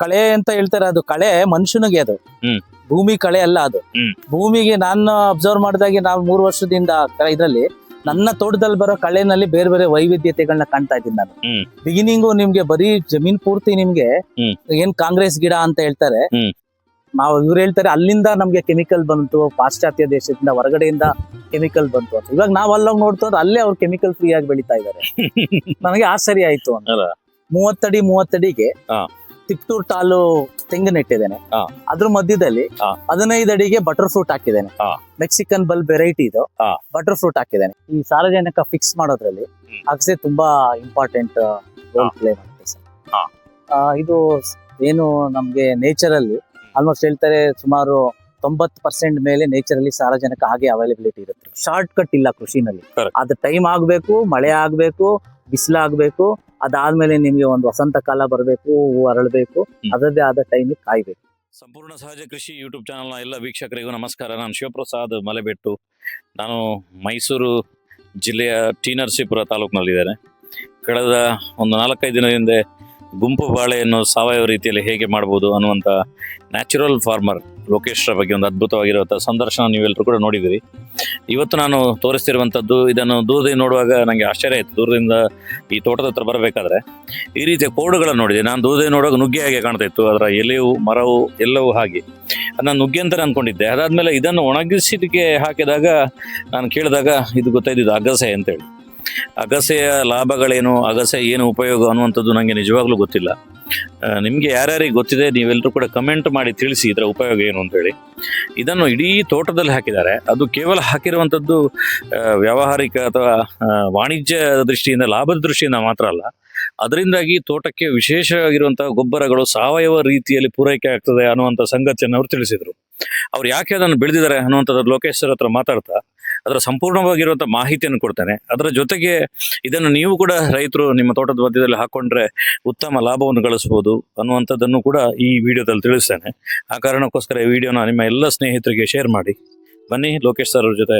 ಕಳೆ ಅಂತ ಹೇಳ್ತಾರೆ, ಅದು ಕಳೆ ಮನುಷ್ಯನಿಗೆ ಅದು ಭೂಮಿ ಕಳೆ ಅಲ್ಲ ಅದು. ಭೂಮಿಗೆ ನಾನು ಅಬ್ಸರ್ವ್ ಮಾಡಿದಾಗೆ ನಾವು 3 ವರ್ಷದಿಂದ ಇದ್ರಲ್ಲಿ ನನ್ನ ತೋಟದಲ್ಲಿ ಬರೋ ಕಳೆನಲ್ಲಿ ಬೇರೆ ಬೇರೆ ವೈವಿಧ್ಯತೆಗಳನ್ನ ಕಾಣ್ತಾ ಇದ್ದೀನಿ ನಾನು. ಬಿಗಿನಿಂಗು ನಿಮ್ಗೆ ಬರೀ ಜಮೀನ್ ಪೂರ್ತಿ ನಿಮ್ಗೆ ಏನ್ ಕಾಂಗ್ರೆಸ್ ಗಿಡ ಅಂತ ಹೇಳ್ತಾರೆ, ನಾವು ಇವ್ರು ಹೇಳ್ತಾರೆ ಅಲ್ಲಿಂದ ನಮ್ಗೆ ಕೆಮಿಕಲ್ ಬಂತು, ಪಾಶ್ಚಾತ್ಯ ದೇಶದಿಂದ ಹೊರಗಡೆಯಿಂದ ಕೆಮಿಕಲ್ ಬಂತು ಅಂತ. ಇವಾಗ ನಾವ್ ಅಲ್ಲೋಗಿ ನೋಡ್ತಂದ್ರೆ ಅಲ್ಲೇ ಅವ್ರು ಕೆಮಿಕಲ್ ಫ್ರೀ ಆಗಿ ಬೆಳೀತಾ ಇದಾರೆ. ನನಗೆ ಆಶ್ಚರ್ಯ ಆಯ್ತು ಅಂತ. 30 ಅಡಿಗೆ ತಿಪ್ಟೂರ್ ಟಾಲು ತೆಂಗು ನೆಟ್ಟಿದ್ದೇನೆ. ಅದ್ರ ಮಧ್ಯದಲ್ಲಿ 15 ಅಡಿಗೆ ಬಟರ್ ಫ್ರೂಟ್ ಹಾಕಿದ್ದೇನೆ. ಮೆಕ್ಸಿಕನ್ ಬಲ್ಬ್ ವೆರೈಟಿ ಇದು ಬಟರ್ ಫ್ರೂಟ್ ಹಾಕಿದ್ದೇನೆ. ಈ ಸಾರಜನಕ ಫಿಕ್ಸ್ ಮಾಡೋದ್ರಲ್ಲಿ ಅಗಸೆ ತುಂಬಾ ಇಂಪಾರ್ಟೆಂಟ್ ರೋಲ್ ಪ್ಲೇ ಮಾಡುತ್ತೆ ಸರ್. ಇದು ಏನು ನಮ್ಗೆ ನೇಚರ್ ಅಲ್ಲಿ ಆಲ್ಮೋಸ್ಟ್ ಹೇಳ್ತಾರೆ ಸುಮಾರು 90% ಮೇಲೆ ನೇಚರ್ ಅಲ್ಲಿ ಸಾರಜನಕ ಹಾಗೆ ಅವೈಲಬಿಲಿಟಿ ಇರುತ್ತೆ. ಶಾರ್ಟ್ ಕಟ್ ಇಲ್ಲ ಕೃಷಿನಲ್ಲಿ. ಅದು ಟೈಮ್ ಆಗ್ಬೇಕು, ಮಳೆ ಆಗ್ಬೇಕು, ಬಿಸಿಲಾಗ್ಬೇಕು, ಅದಾದ್ಮೇಲೆ ನಿಮ್ಗೆ ಒಂದು ವಸಂತ ಕಾಲ ಬರಬೇಕು, ಹೂ ಅರಳಬೇಕು, ಅದರದ್ದೇ ಆದ ಟೈಮಿಗೆ ಕಾಯ್ಬೇಕು. ಸಂಪೂರ್ಣ ಸಹಜ ಕೃಷಿ ಯೂಟ್ಯೂಬ್ ಚಾನಲ್ನ ಎಲ್ಲ ವೀಕ್ಷಕರಿಗೂ ನಮಸ್ಕಾರ. ನಾನು ಶಿವಪ್ರಸಾದ್ ಮಲೆಬೆಟ್ಟು. ನಾನು ಮೈಸೂರು ಜಿಲ್ಲೆಯ ಟಿ ನರಸೀಪುರ ತಾಲೂಕಿನಲ್ಲಿದ್ದೇನೆ. ಕಳೆದ ಒಂದು 4-5 ದಿನದಿಂದ ಗುಂಪು ಬಾಳೆಯನ್ನು ಸಾವಯವ ರೀತಿಯಲ್ಲಿ ಹೇಗೆ ಮಾಡ್ಬೋದು ಅನ್ನುವಂಥ ನ್ಯಾಚುರಲ್ ಫಾರ್ಮರ್ ಲೋಕೇಶ್ರ ಬಗ್ಗೆ ಒಂದು ಅದ್ಭುತವಾಗಿರುವಂಥ ಸಂದರ್ಶನ ನೀವೆಲ್ಲರೂ ಕೂಡ ನೋಡಿದ್ದೀರಿ. ಇವತ್ತು ನಾನು ತೋರಿಸ್ತಿರುವಂಥದ್ದು, ಇದನ್ನು ದೂರದಿಂದ ನೋಡುವಾಗ ನನಗೆ ಆಶ್ಚರ್ಯ ಆಯಿತು. ದೂರದಿಂದ ಈ ತೋಟದ ಹತ್ರ ಬರಬೇಕಾದ್ರೆ ಈ ರೀತಿಯ ಕೋಡುಗಳನ್ನು ನೋಡಿದೆ. ನಾನು ದೂರದಿಂದ ನೋಡುವಾಗ ನುಗ್ಗೆ ಹಾಗೆ ಕಾಣ್ತಾ ಇತ್ತು, ಅದರ ಎಲೆಯು ಮರವು ಎಲ್ಲವೂ ಹಾಗೆ. ನಾನು ನುಗ್ಗೆ ಅಂತಲೇ ಅಂದ್ಕೊಂಡಿದ್ದೆ. ಅದಾದಮೇಲೆ ಇದನ್ನು ಒಣಗಿಸಿದಕ್ಕೆ ಹಾಕಿದಾಗ ನಾನು ಕೇಳಿದಾಗ ಇದು ಗೊತ್ತಾಯ್ತಿದ್ದು ಅಗಸೆ ಅಂತೇಳಿ. ಅಗಸೆಯ ಲಾಭಗಳೇನು, ಅಗಸೆ ಏನು ಉಪಯೋಗ ಅನ್ನುವಂಥದ್ದು ನನಗೆ ನಿಜವಾಗ್ಲೂ ಗೊತ್ತಿಲ್ಲ. ನಿಮಗೆ ಯಾರ್ಯಾರಿಗೆ ಗೊತ್ತಿದೆ ನೀವೆಲ್ಲರೂ ಕೂಡ ಕಮೆಂಟ್ ಮಾಡಿ ತಿಳಿಸಿ ಇದರ ಉಪಯೋಗ ಏನು ಅಂತೇಳಿ. ಇದನ್ನು ಇಡೀ ತೋಟದಲ್ಲಿ ಹಾಕಿದ್ದಾರೆ. ಅದು ಕೇವಲ ಹಾಕಿರುವಂಥದ್ದು ವ್ಯಾವಹಾರಿಕ ಅಥವಾ ವಾಣಿಜ್ಯ ದೃಷ್ಟಿಯಿಂದ, ಲಾಭದ ದೃಷ್ಟಿಯಿಂದ ಮಾತ್ರ ಅಲ್ಲ, ಅದರಿಂದಾಗಿ ತೋಟಕ್ಕೆ ವಿಶೇಷವಾಗಿರುವಂಥ ಗೊಬ್ಬರಗಳು ಸಾವಯವ ರೀತಿಯಲ್ಲಿ ಪೂರೈಕೆ ಆಗ್ತದೆ ಅನ್ನುವಂಥ ಸಂಗತಿಯನ್ನು ಅವರು ತಿಳಿಸಿದರು. ಅವ್ರು ಯಾಕೆ ಅದನ್ನು ಬೆಳೆದಿದ್ದಾರೆ ಅನ್ನುವಂಥದ್ದು ಲೋಕೇಶ್ ಸರ್ ಹತ್ರ ಮಾತಾಡ್ತಾ ಅದರ ಸಂಪೂರ್ಣವಾಗಿರುವಂಥ ಮಾಹಿತಿಯನ್ನು ಕೊಡ್ತೇನೆ. ಅದರ ಜೊತೆಗೆ ಇದನ್ನು ನೀವು ಕೂಡ ರೈತರು ನಿಮ್ಮ ತೋಟದ ಮಧ್ಯದಲ್ಲಿ ಹಾಕೊಂಡ್ರೆ ಉತ್ತಮ ಲಾಭವನ್ನು ಗಳಿಸ್ಬೋದು ಅನ್ನುವಂಥದ್ದನ್ನು ಕೂಡ ಈ ವಿಡಿಯೋದಲ್ಲಿ ತಿಳಿಸ್ತೇನೆ. ಆ ಕಾರಣಕ್ಕೋಸ್ಕರ ಈ ವಿಡಿಯೋನ ನಿಮ್ಮ ಎಲ್ಲ ಸ್ನೇಹಿತರಿಗೆ ಶೇರ್ ಮಾಡಿ. ಬನ್ನಿ ಲೋಕೇಶ್ ಸರ್ ಅವ್ರ ಜೊತೆ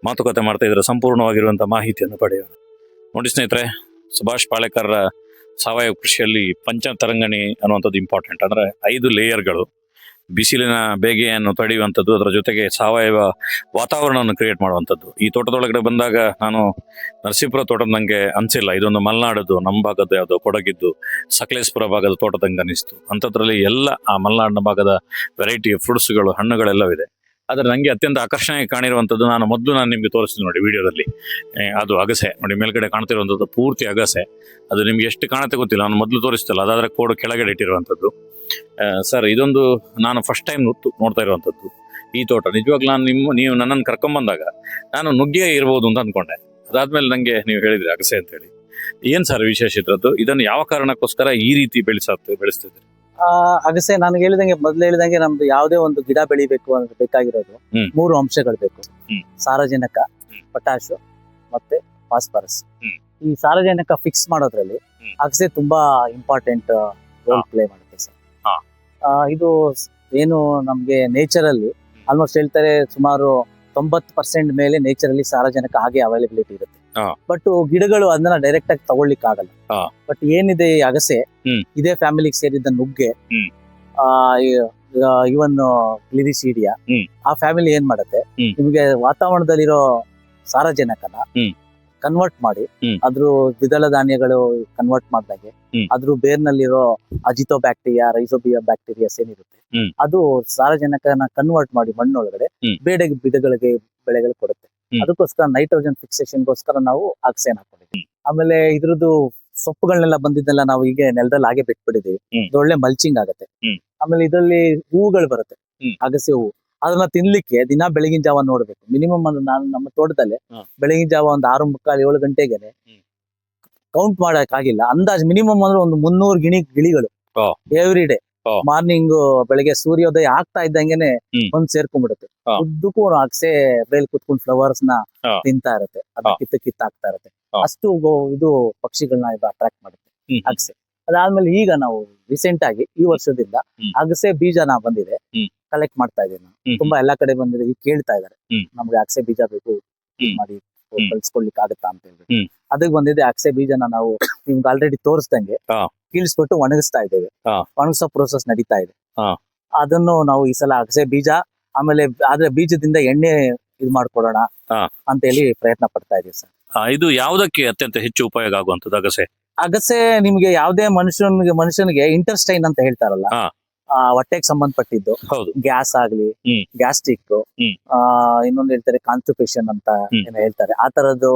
ಮಾತುಕತೆ ಮಾಡ್ತಾ ಇದ್ರೆ ಸಂಪೂರ್ಣವಾಗಿರುವಂಥ ಮಾಹಿತಿಯನ್ನು ಪಡೆಯೋಣ. ನೋಡಿ ಸ್ನೇಹಿತರೆ, ಸುಭಾಷ್ ಪಾಳೇಕರ್ರ ಸಾವಯವ ಕೃಷಿಯಲ್ಲಿ ಪಂಚತರಂಗಣಿ ಅನ್ನುವಂಥದ್ದು ಇಂಪಾರ್ಟೆಂಟ್. ಅಂದರೆ 5 ಲೇಯರ್ಗಳು, ಬಿಸಿಲಿನ ಬೇಗೆಯನ್ನು ತಡೆಯುವಂಥದ್ದು, ಅದರ ಜೊತೆಗೆ ಸಾವಯವ ವಾತಾವರಣವನ್ನು ಕ್ರಿಯೇಟ್ ಮಾಡುವಂಥದ್ದು. ಈ ತೋಟದೊಳಗಡೆ ಬಂದಾಗ ನಾನು ನರಸೀಪುರ ತೋಟದ ನನಗೆ ಅನಿಸಿಲ್ಲ, ಇದೊಂದು ಮಲೆನಾಡದ್ದು, ನಮ್ಮ ಭಾಗದ್ದು ಯಾವುದೋ ಕೊಡಗಿದ್ದು ಸಕಲೇಶ್ಪುರ ಭಾಗದ ತೋಟದಂಗೆ ಅನಿಸ್ತು. ಅಂಥದ್ರಲ್ಲಿ ಎಲ್ಲ ಆ ಮಲೆನಾಡಿನ ಭಾಗದ ವೆರೈಟಿ ಫ್ರೂಟ್ಸ್ಗಳು, ಹಣ್ಣುಗಳೆಲ್ಲವಿದೆ. ಆದರೆ ನನಗೆ ಅತ್ಯಂತ ಆಕರ್ಷಣೆಗೆ ಕಾಣಿರುವಂಥದ್ದು ನಾನು ನಿಮಗೆ ತೋರಿಸ್ತೀನಿ ನೋಡಿ ವಿಡಿಯೋದಲ್ಲಿ, ಅದು ಅಗಸೆ. ನೋಡಿ ಮೇಲ್ಗಡೆ ಕಾಣ್ತಿರುವಂಥದ್ದು ಪೂರ್ತಿ ಅಗಸೆ. ಅದು ನಿಮ್ಗೆ ಎಷ್ಟು ಕಾಣುತ್ತೆ ಗೊತ್ತಿಲ್ಲ, ನಾನು ಮೊದಲು ತೋರಿಸ್ತಲ್ಲ, ಅದಾದರೆ ಕೋಡು ಕೆಳಗಡೆ ಇಟ್ಟಿರುವಂಥದ್ದು. ಸರ್, ಇದೊಂದು ನಾನು ಫಸ್ಟ್ ಟೈಮ್ ನೋಡ್ತಾ ಇರುವಂಥದ್ದು ಈ ತೋಟ. ನಿಜವಾಗ್ಲೂ ನೀವು ನನ್ನನ್ನು ಕರ್ಕೊಂಬಂದಾಗ ನಾನು ನುಗ್ಗೆ ಇರ್ಬೋದು ಅಂತ ಅಂದ್ಕೊಂಡೆ. ಅದಾದ್ಮೇಲೆ ನನಗೆ ನೀವು ಹೇಳಿದ್ರಿ ಅಗಸೆ ಅಂತೇಳಿ. ಏನು ಸರ್ ವಿಶೇಷ ಇದ್ರದ್ದು? ಇದನ್ನು ಯಾವ ಕಾರಣಕ್ಕೋಸ್ಕರ ಈ ರೀತಿ ಬೆಳೆಸ್ತಿದ್ರಿ? ಅಗಸೆ ನಾನು ಮೊದಲು ಹೇಳಿದಂಗೆ ನಮ್ದು ಯಾವುದೇ ಒಂದು ಗಿಡ ಬೆಳಿಬೇಕು ಅಂದ್ರೆ ಬೇಕಾಗಿರೋದು 3 ಅಂಶಗಳು ಬೇಕು: ಸಾರಜನಕ, ಪೊಟ್ಯಾಶ್ ಮತ್ತೆ ಫಾಸ್ಫರಸ್. ಈ ಸಾರಜನಕ ಫಿಕ್ಸ್ ಮಾಡೋದ್ರಲ್ಲಿ ಅಗಸೆ ತುಂಬಾ ಇಂಪಾರ್ಟೆಂಟ್ ರೋಲ್ ಪ್ಲೇ ಮಾಡುತ್ತೆ ಸರ್. ಇದು ಏನು ನಮ್ಗೆ ನೇಚರ್ ಅಲ್ಲಿ ಆಲ್ಮೋಸ್ಟ್ ಹೇಳ್ತಾರೆ ಸುಮಾರು 90% ಮೇಲೆ ನೇಚರ್ ಅಲ್ಲಿ ಸಾರಜನಕ ಹಾಗೆ ಅವೈಲಬಿಲಿಟಿ ಇರುತ್ತೆ. ಬಟ್ ಗಿಡಗಳು ಅದನ್ನ ಡೈರೆಕ್ಟ್ ಆಗಿ ತಗೊಳ್ಲಿಕ್ಕೆ ಆಗಲ್ಲ. ಬಟ್ ಏನಿದೆ ಈ ಅಗಸೆ, ಇದೇ ಫ್ಯಾಮಿಲಿಗೆ ಸೇರಿದ್ದ ನುಗ್ಗೆ, ಇವನ್ ಗ್ಲಿರಿಸೀಡಿಯಾ, ಆ ಫ್ಯಾಮಿಲಿ ಏನ್ ಮಾಡುತ್ತೆ, ನಿಮ್ಗೆ ವಾತಾವರಣದಲ್ಲಿರೋ ಸಾರಜನಕನ ಕನ್ವರ್ಟ್ ಮಾಡಿ ಅದ್ರ ದ್ವಿದಳ ಧಾನ್ಯಗಳು ಕನ್ವರ್ಟ್ ಮಾಡಿದಾಗೆ ಅದ್ರ ಬೇರ್ನಲ್ಲಿರೋ ಅಜಿತೋ ಬ್ಯಾಕ್ಟೀರಿಯಾ, ರೈಸೋಬಿಯಾ ಬ್ಯಾಕ್ಟೀರಿಯಾಸ್ ಏನಿರುತ್ತೆ, ಅದು ಸಾರಜನಕನ ಕನ್ವರ್ಟ್ ಮಾಡಿ ಮಣ್ಣೊಳಗಡೆ ಗಿಡಗಳಿಗೆ ಬೆಳೆಗಳು ಕೊಡುತ್ತೆ. ಅದಕ್ಕೋಸ್ಕರ ನೈಟ್ರೋಜನ್ ಫಿಕ್ಸೇಷನ್ಗೋಸ್ಕರ ನಾವು ಅಗಸೆನ ಹಾಕೊಂಡಿದ್ದೀವಿ. ಆಮೇಲೆ ಇದ್ರದ್ದು ಸೊಪ್ಪುಗಳನ್ನೆಲ್ಲ ಬಂದಿದ್ದೆಲ್ಲ ನಾವು ಈಗ ನೆಲದಲ್ಲಿ ಹಾಗೆ ಬಿಟ್ಬಿಟ್ಟಿದೀವಿ. ಒಳ್ಳೆ ಮಲ್ಚಿಂಗ್ ಆಗುತ್ತೆ. ಆಮೇಲೆ ಇದರಲ್ಲಿ ಹೂವುಗಳು ಬರುತ್ತೆ, ಅಗಸೆ ಹೂವು. ಅದನ್ನ ತಿನ್ಲಿಕ್ಕೆ ದಿನ ಬೆಳಗಿನ ಜಾವ ನೋಡ್ಬೇಕು. ಮಿನಿಮಮ್ ನಾನು ನಮ್ಮ ತೋಟದಲ್ಲಿ ಬೆಳಗಿನ ಜಾವ ಒಂದು 6:45-7 ಗಂಟೆಗೆನೆ ಕೌಂಟ್ ಮಾಡಕ್ ಆಗಿಲ್ಲ, ಅಂದಾಜ್ ಮಿನಿಮಮ್ ಅಂದ್ರೆ ಒಂದು 300 ಗಿಳಿಗಳು ಎವ್ರಿ ಡೇ ಮಾರ್ನಿಂಗ್ ಬೆಳಗ್ಗೆ ಸೂರ್ಯೋದಯ ಆಗ್ತಾ ಇದ್ದಂಗೆನೆ ಒಂದ್ ಸೇರ್ಕೊಂಡ್ಬಿಡುತ್ತೆ. ಉದ್ದಕ್ಕೂ ಅಗಸೆ ಬೇಲ್ ಕುತ್ಕೊಂಡು ಫ್ಲವರ್ಸ್ ನ ತಿಂತಾ ಇರುತ್ತೆ, ಅದ ಕಿತ್ತಾಗ್ತಾ ಇರುತ್ತೆ. ಅಷ್ಟು ಇದು ಪಕ್ಷಿಗಳನ್ನ ಇದು ಅಟ್ರಾಕ್ಟ್ ಮಾಡುತ್ತೆ ಅಗಸೆ. ಅದಾದ್ಮೇಲೆ ಈಗ ನಾವು ರೀಸೆಂಟ್ ಆಗಿ ಈ ವರ್ಷದಿಂದ ಅಗಸೆ ಬೀಜನ ಬಂದಿದೆ, ಕಲೆಕ್ಟ್ ಮಾಡ್ತಾ ಇದ್ದೀವಿ ನಾವು. ತುಂಬಾ ಎಲ್ಲಾ ಕಡೆ ಬಂದಿದೆ, ಈಗ ಕೇಳ್ತಾ ಇದಾರೆ ನಮ್ಗೆ ಅಗಸೆ ಬೀಜ ಬೇಕು ಮಾಡಿ ಕಳ್ಸ್ಕೊಡ್ಲಿಕ್ಕೆ ಆಗತ್ತಾ ಅಂತ ಹೇಳ್ಬಿಟ್ಟು. ಅದಕ್ಕೆ ಬಂದಿದೆ ಅಗಸೆ ಬೀಜನ ನಾವು ನಿಮ್ಗೆ ಆಲ್ರೆಡಿ ತೋರಿಸ್ದಂಗೆ ಹಾ. ಕೀಳಿಸ್ಬಿಟ್ಟು ಒಣಗಿಸ್ತಾ ಇದ್ದೇವೆ. ಹಾ. ಒಣಗಿಸೋ ಪ್ರೋಸೆಸ್ ನಡೀತಾ ಇದೆ. ಹಾ. ಅದನ್ನು ನಾವು ಈ ಸಲ ಅಗಸೆ ಬೀಜ, ಆಮೇಲೆ ಆದ್ರೆ ಬೀಜದಿಂದ ಎಣ್ಣೆ ಇದು ಮಾಡ್ಕೊಡೋಣ ಹಾ. ಅಂತ ಹೇಳಿ ಪ್ರಯತ್ನ ಪಡ್ತಾ ಇದೀವಿ ಸರ್. ಇದು ಯಾವುದಕ್ಕೆ ಅತ್ಯಂತ ಹೆಚ್ಚು ಉಪಯೋಗ ಆಗುವಂತದ್ದು ಅಗಸೆ? ಅಗಸೆ ನಿಮ್ಗೆ ಯಾವುದೇ ಮನುಷ್ಯನಿಗೆ ಇಂಟೆಸ್ಟೈನ್ ಅಂತ ಹೇಳ್ತಾರಲ್ಲ, ಹಾ. ಹೊಟ್ಟೆಗೆ ಸಂಬಂಧಪಟ್ಟಿದ್ದು, ಹೌದು. ಗ್ಯಾಸ್ ಆಗ್ಲಿ, ಹ್ಮ್. ಗ್ಯಾಸ್ಟ್ರಿಕ್, ಹ್ಮ್. ಇನ್ನೊಂದು ಹೇಳ್ತಾರೆ ಕಾನ್ಸ್ಟಿಪೇಷನ್ ಅಂತ ಹ್ಮ್. ಏನೋ ಹೇಳ್ತಾರೆ, ಆ ತರದ್ದು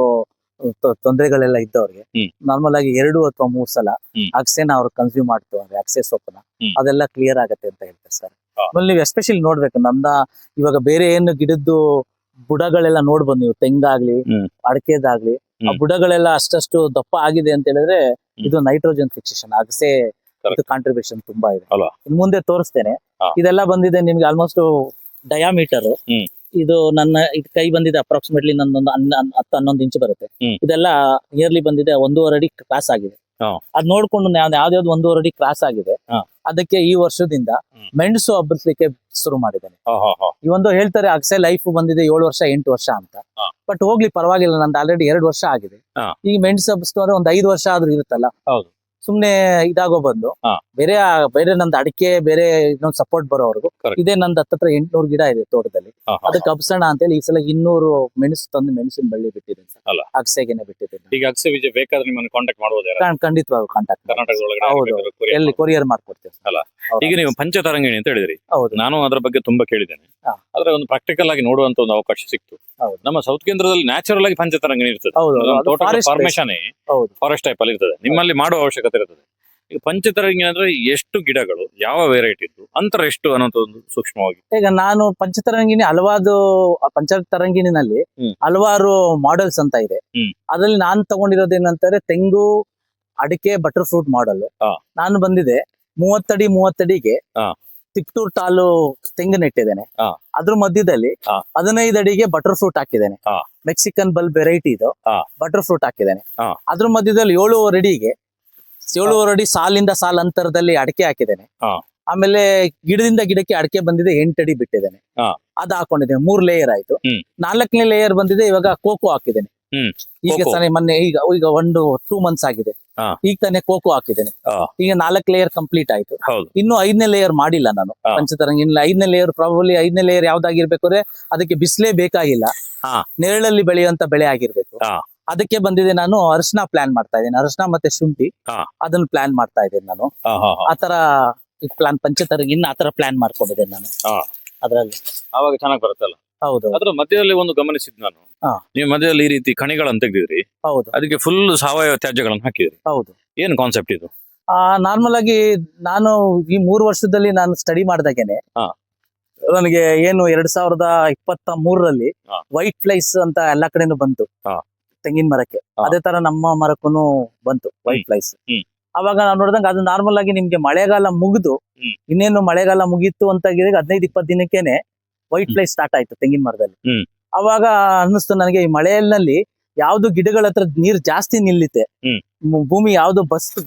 ತೊಂದರೆಗಳೆಲ್ಲ ಇದ್ದವ್ರಿಗೆ ಹ್ಮ್. ನಾರ್ಮಲ್ ಆಗಿ 2 ಅಥವಾ 3 ಸಲ ಹ್ಮ್. ಅಗಸೆನ ಅವ್ರು ಕನ್ಸ್ಯೂಮ್ ಮಾಡ್ತು ಅಂದ್ರೆ ಅಗಸೆ ಸೊಪ್ಪನ್ನ, ಹ್ಮ್. ಅದೆಲ್ಲ ಕ್ಲಿಯರ್ ಆಗತ್ತೆ ಅಂತ ಹೇಳ್ತಾರೆ ಸರ್. ಹಾ. ಆಮೇಲೆ ನೀವು ಎಸ್ಪೆಷಲಿ ನೋಡ್ಬೇಕು, ಇವಾಗ ಬೇರೆ ಏನು ಗಿಡದ್ದು ಬುಡಗಳೆಲ್ಲ ನೋಡ್ಬೋದು ನೀವು, ತೆಂಗಾಗ್ಲಿ, ಹ್ಮ್. ಅಡಕೆದಾಗ್ಲಿ, ಆ ಹ್ಮ್. ಬುಡಗಳೆಲ್ಲ ಅಷ್ಟಷ್ಟು ದಪ್ಪ ಆಗಿದೆ ಅಂತ ಹೇಳಿದ್ರೆ ಇದು ನೈಟ್ರೋಜನ್ ಫಿಕ್ಸೇಷನ್, ಅಗಸೆ Correct. ಕಾಂಟ್ರಿಬ್ಯೂಷನ್ ತುಂಬಾ ಇದೆ. ಅಲ್ವಾ? ಇನ್ ಮುಂದೆ ತೋರಿಸ್ತೇನೆ. ಹಾ. ಇದೆಲ್ಲ ಬಂದಿದೆ ನಿಮ್ಗೆ ಆಲ್ಮೋಸ್ಟ್ ಡಯಾಮೀಟರ್. ಹ್ಮ್. ಇದು ನನ್ನ ಕೈ ಬಂದಿದೆ ಅಪ್ರಾಕ್ಸಿಮೇಟ್ಲಿ ನನ್ನೊಂದು 10-11 ಇಂಚು ಬರುತ್ತೆ. ಹ್ಮ್. ಇದೆಲ್ಲ ನಿಯರ್ಲಿ ಬಂದಿದೆ 1.5 ಅಡಿ ಕ್ರಾಸ್ ಆಗಿದೆ. ಹಾ. ಅದ್ ನೋಡ್ಕೊಂಡು ಯಾವ್ದಾವ್ದು 1.5 ಅಡಿ ಕ್ರಾಸ್ ಆಗಿದೆ, ಹಾ. ಅದಕ್ಕೆ ಈ ವರ್ಷದಿಂದ ಹ್ಮ್. ಮೆಣಸು ಹಬ್ಬಲಿಕ್ಕೆ ಶುರು ಮಾಡಿದ್ದೇನೆ. ಈ ಒಂದು ಹೇಳ್ತಾರೆ ಅಗಸೆ ಲೈಫ್ ಬಂದಿದೆ 7 ವರ್ಷ 8 ವರ್ಷ ಅಂತ, ಹಾ. ಬಟ್ ಹೋಗ್ಲಿ ಪರವಾಗಿಲ್ಲ, ನಂದು ಆಲ್ರೆಡಿ 2 ವರ್ಷ ಆಗಿದೆ. ಹಾ. ಈಗ ಮೆಣಸು ಹಬ್ಬಿಸ್ತು ಅಂದ್ರೆ ಒಂದು 5 ವರ್ಷ ಆದ್ರೂ ಇರುತ್ತಲ್ಲ, ಹೌದು. ಸುಮ್ನೆ ಇದಾಗೋ ಬದಲು ಹಾ. ಬೇರೆ ನಂದು ಅಡಿಕೆ ಬೇರೆ ಇನ್ನೊಂದು ಸಪೋರ್ಟ್ ಬರೋವರೆಗೂ Correct. ಇದೇ ನಂದು 800 ಗಿಡ ಇದೆ ತೋಟದಲ್ಲಿ, ಅದಕ್ಕೆ ಹಬ್ಸೋಣ ಅಂತೇಳಿ ಈ ಸಲ 200 ಮೆಣಸು ತಂದು ಮೆಣಸಿನ ಬಳ್ಳಿ ಬಿಟ್ಟಿದ್ದೀನಿ ಸರ್. ಅಲ್ಲ. ಅಗಸೆಗೆನೆ ಬಿಟ್ಟಿದ್ದೀನಿ. ಈಗ ಅಗಸೆ ಬೀಜ ಬೇಕಾದ್ರೆ ನಿಮ್ಮನ್ನು ಕಾಂಟ್ಯಾಕ್ಟ್ ಮಾಡಬಹುದು ಯಾರು? ಖಂಡಿತವಾಗಿ ಕಾಂಟ್ಯಾಕ್ಟ್ ಕರ್ನಾಟಕದೊಳಗಡೆ ಹೌದು. ಯಾರು ಬೇಕಾದ್ರೂ courier ಎಲ್ಲಿ ಮಾಡ್ಬೋದು. ಕೊರಿಯರ್ ಮಾಡ್ಕೊಡ್ತೇವೆ ಸರ್. ಅಲ್ಲ. ಹೌದು. ಈಗ ನೀವು ಪಂಚತರಂಗಿಣಿ ಅಂತ ಹೇಳಿದ್ರಿ, ಹೌದು. ನಾನು ಅದರ ಬಗ್ಗೆ ತುಂಬಾ ಕೇಳಿದ್ದೇನೆ. ಹಾ. ಆದ್ರೆ ಒಂದು ಪ್ರಾಕ್ಟಿಕಲ್ ಆಗಿ ನೋಡುವಂತ ಒಂದು ಅವಕಾಶ ಸಿಕ್ತು. ಹೌದು. ನಮ್ಮ ಸೌತ್ ಕೇಂದ್ರದಲ್ಲಿ ನ್ಯಾಚುರಲ್ ಆಗಿ ಪಂಚತರಂಗಿಣಿ ಇರ್ತದೆ. ಹೌದು, ನಮ್ಮ ಅದು ತೋಟದ forest ಫಾರ್ಮೇಶನ್ ಹೌದು. ಫಾರೆಸ್ಟ್ ಟೈಪ್ ಅಲ್ಲಿ ಇರ್ತದೆ, ನಿಮ್ಮಲ್ಲಿ ಮಾಡುವ ಅವಶ್ಯಕತೆ ಇರ್ತದೆ. ಈಗ ಪಂಚತರಂಗಿಣಿ ಅಂದ್ರೆ ಎಷ್ಟು ಗಿಡಗಳು, ಯಾವ ವೆರೈಟಿ ಇತ್ತು, ಅಂತರ ಎಷ್ಟು ಅನ್ನೋದು ಒಂದು ಸೂಕ್ಷ್ಮವಾಗಿ. ಈಗ ನಾನು ಪಂಚತರಂಗಿಣಿನಲ್ಲಿ ಹ್ಮ್. ಹಲವಾರು ಮಾಡೆಲ್ಸ್ ಅಂತ ಇದೆ. ಹ್ಮ್. ಅದ್ರಲ್ಲಿ ನಾನು ತಗೊಂಡಿರೋದು ಏನಂತಾರೆ ತೆಂಗು, ಅಡಿಕೆ, ಬಟರ್ ಫ್ರೂಟ್ ಮಾಡೆಲ್. ಹಾ. ನಾನು ಬಂದಿದೆ 30 ಅಡಿಗೆ ಹಾ. ತಿಕ್ತೂರ್ ಟಾಲು ತೆಂಗು ನೆಟ್ಟಿದ್ದೇನೆ. ಹಾ. ಅದ್ರ ಮಧ್ಯದಲ್ಲಿ ಹಾ. 15 ಅಡಿಗೆ ಬಟರ್ ಫ್ರೂಟ್ ಹಾಕಿದ್ದೇನೆ. ಹಾ. ಮೆಕ್ಸಿಕನ್ ಬಲ್ಬ್ ವೆರೈಟಿ ಇದು ಹಾ. ಬಟರ್ ಫ್ರೂಟ್ ಹಾಕಿದ್ದೇನೆ. ಹಾ. ಅದ್ರ ಮಧ್ಯದಲ್ಲಿ 7.5 ಅಡಿಗೆ 7.5 ಅಡಿ ಸಾಲಿಂದ ಸಾಲ್ ಅಂತರದಲ್ಲಿ ಅಡಿಕೆ ಹಾಕಿದ್ದೇನೆ. ಹಾ. ಆಮೇಲೆ ಗಿಡದಿಂದ ಗಿಡಕ್ಕೆ ಅಡಿಕೆ ಬಂದಿದೆ 8 ಅಡಿ ಬಿಟ್ಟಿದ್ದೇನೆ. ಹಾ. ಅದು ಹಾಕೊಂಡಿದ್ದೇನೆ, 3 ಲೇಯರ್ ಆಯ್ತು. ಹ್ಮ್. 4ನೇ ಲೇಯರ್ ಬಂದಿದೆ ಇವಾಗ ಕೋಕೋ ಹಾಕಿದ್ದೇನೆ. ಹ್ಮ್. ಈಗ ಕೋಕೋ. ತಾನೇ ಮೊನ್ನೆ ಈಗ 2 ಮಂತ್ಸ್ ಆಗಿದೆ. ಹಾ. ಈಗ ತಾನೇ ಕೋಕೋ ಹಾಕಿದ್ದೇನೆ. ಹಾ. ಈಗ 4 ಲೇಯರ್ ಕಂಪ್ಲೀಟ್ ಆಯ್ತು. ಹೌದು. ಇನ್ನು 5ನೇ ಲೇಯರ್ ಮಾಡಿಲ್ಲ ನಾನು. ಹಾ. ಪಂಚತರಂಗಿ 5ನೇ ಲೇಯರ್ ಪ್ರಾಬಬ್ಲಿ 5ನೇ ಲೇಯರ್ ಯಾವ್ದಾಗಿರ್ಬೇಕು ಅಂದ್ರೆ ಅದಕ್ಕೆ ಬಿಸಿಲೇ ಬೇಕಾಗಿಲ್ಲ, ಹಾ. ನೆರಳಲ್ಲಿ ಬೆಳೆಯುವಂತ ಬೆಳೆ ಆಗಿರ್ಬೇಕು. ಹಾ. ಅದಕ್ಕೆ ಬಂದಿದೆ ನಾನು ಅರಿಶಿನ ಪ್ಲಾನ್ ಮಾಡ್ತಾ ಇದ್ದೇನೆ, ಅರಿಶಿನ ಮತ್ತೆ ಶುಂಠಿ. ಹಾ. ಅದನ್ನ ಪ್ಲಾನ್ ಮಾಡ್ತಾ ಇದ್ದೇನೆ ನಾನು. ಆತರ ಪ್ಲಾನ್ ಪಂಚತರಂಗಿ ಆತರ ಪ್ಲಾನ್ ಮಾಡ್ಕೊಂಡಿದ್ದೇನೆ ನಾನು. ಹಾ. ಅದ್ರಲ್ಲಿ ಆವಾಗ ಚೆನ್ನಾಗಿ ಬರುತ್ತಲ್ಲ. ಹೌದು. ಅದ್ರ ಮಧ್ಯದಲ್ಲಿ ಒಂದು ಗಮನಿಸಿದ್ ನಾನು, ಹಾ. ನೀವು ಮಧ್ಯದಲ್ಲಿ ಈ ರೀತಿ ಕಣಿಗಳನ್ನು ತೆಗೆದಿದ್ರಿ, ಹೌದು. ಅದಕ್ಕೆ ಫುಲ್ ಸಾವಯವ ತ್ಯಾಜ್ಯಗಳನ್ನು ಹಾಕಿದ್ರಿ. ಹೌದು. ಏನ್ ಕಾನ್ಸೆಪ್ಟ್ ಇದು? ನಾರ್ಮಲ್ ಆಗಿ ನಾನು ಈ 3 ವರ್ಷದಲ್ಲಿ ನಾನು ಸ್ಟಡಿ ಮಾಡಿದಾಗೇನೆ ಹಾ. ನನಗೆ ಏನು 2023ರಲ್ಲಿ ಹಾ. ವೈಟ್ ಫ್ಲೈಸ್ ಅಂತ ಎಲ್ಲಾ ಕಡೆನೂ ಬಂತು. ಹಾ. ತೆಂಗಿನ ಮರಕ್ಕೆ. ಹಾ. ಅದೇ ತರ ನಮ್ಮ ಮರಕ್ಕೂ ಬಂತು ವೈಟ್ ಫ್ಲೈಸ್. ಹ್ಮ್. ಅವಾಗ ನಾನು ನೋಡಿದಂಗ ಅದು ನಾರ್ಮಲ್ ಆಗಿ ನಿಮ್ಗೆ ಮಳೆಗಾಲ ಮುಗಿದು ಹ್ಮ್. ಇನ್ನೇನು ಮಳೆಗಾಲ ಮುಗೀತು ಅಂತ 15-20 ದಿನಕ್ಕೇನೆ ವೈಟ್ ಫ್ಲೈ ಸ್ಟಾರ್ಟ್ ಆಯ್ತು ತೆಂಗಿನ ಮರದಲ್ಲಿ. ಹ್ಮ್. ಅವಾಗ ಅನ್ನಿಸ್ತು ನನಗೆ, ಈ ಮಳೆಯಲ್ಲಿ ಯಾವ್ದು ಗಿಡಗಳ ಹತ್ರ ನೀರ್ ಜಾಸ್ತಿ ನಿಲ್ಲುತ್ತೆ, ಹ್ಮ್. ಭೂಮಿ ಯಾವ್ದು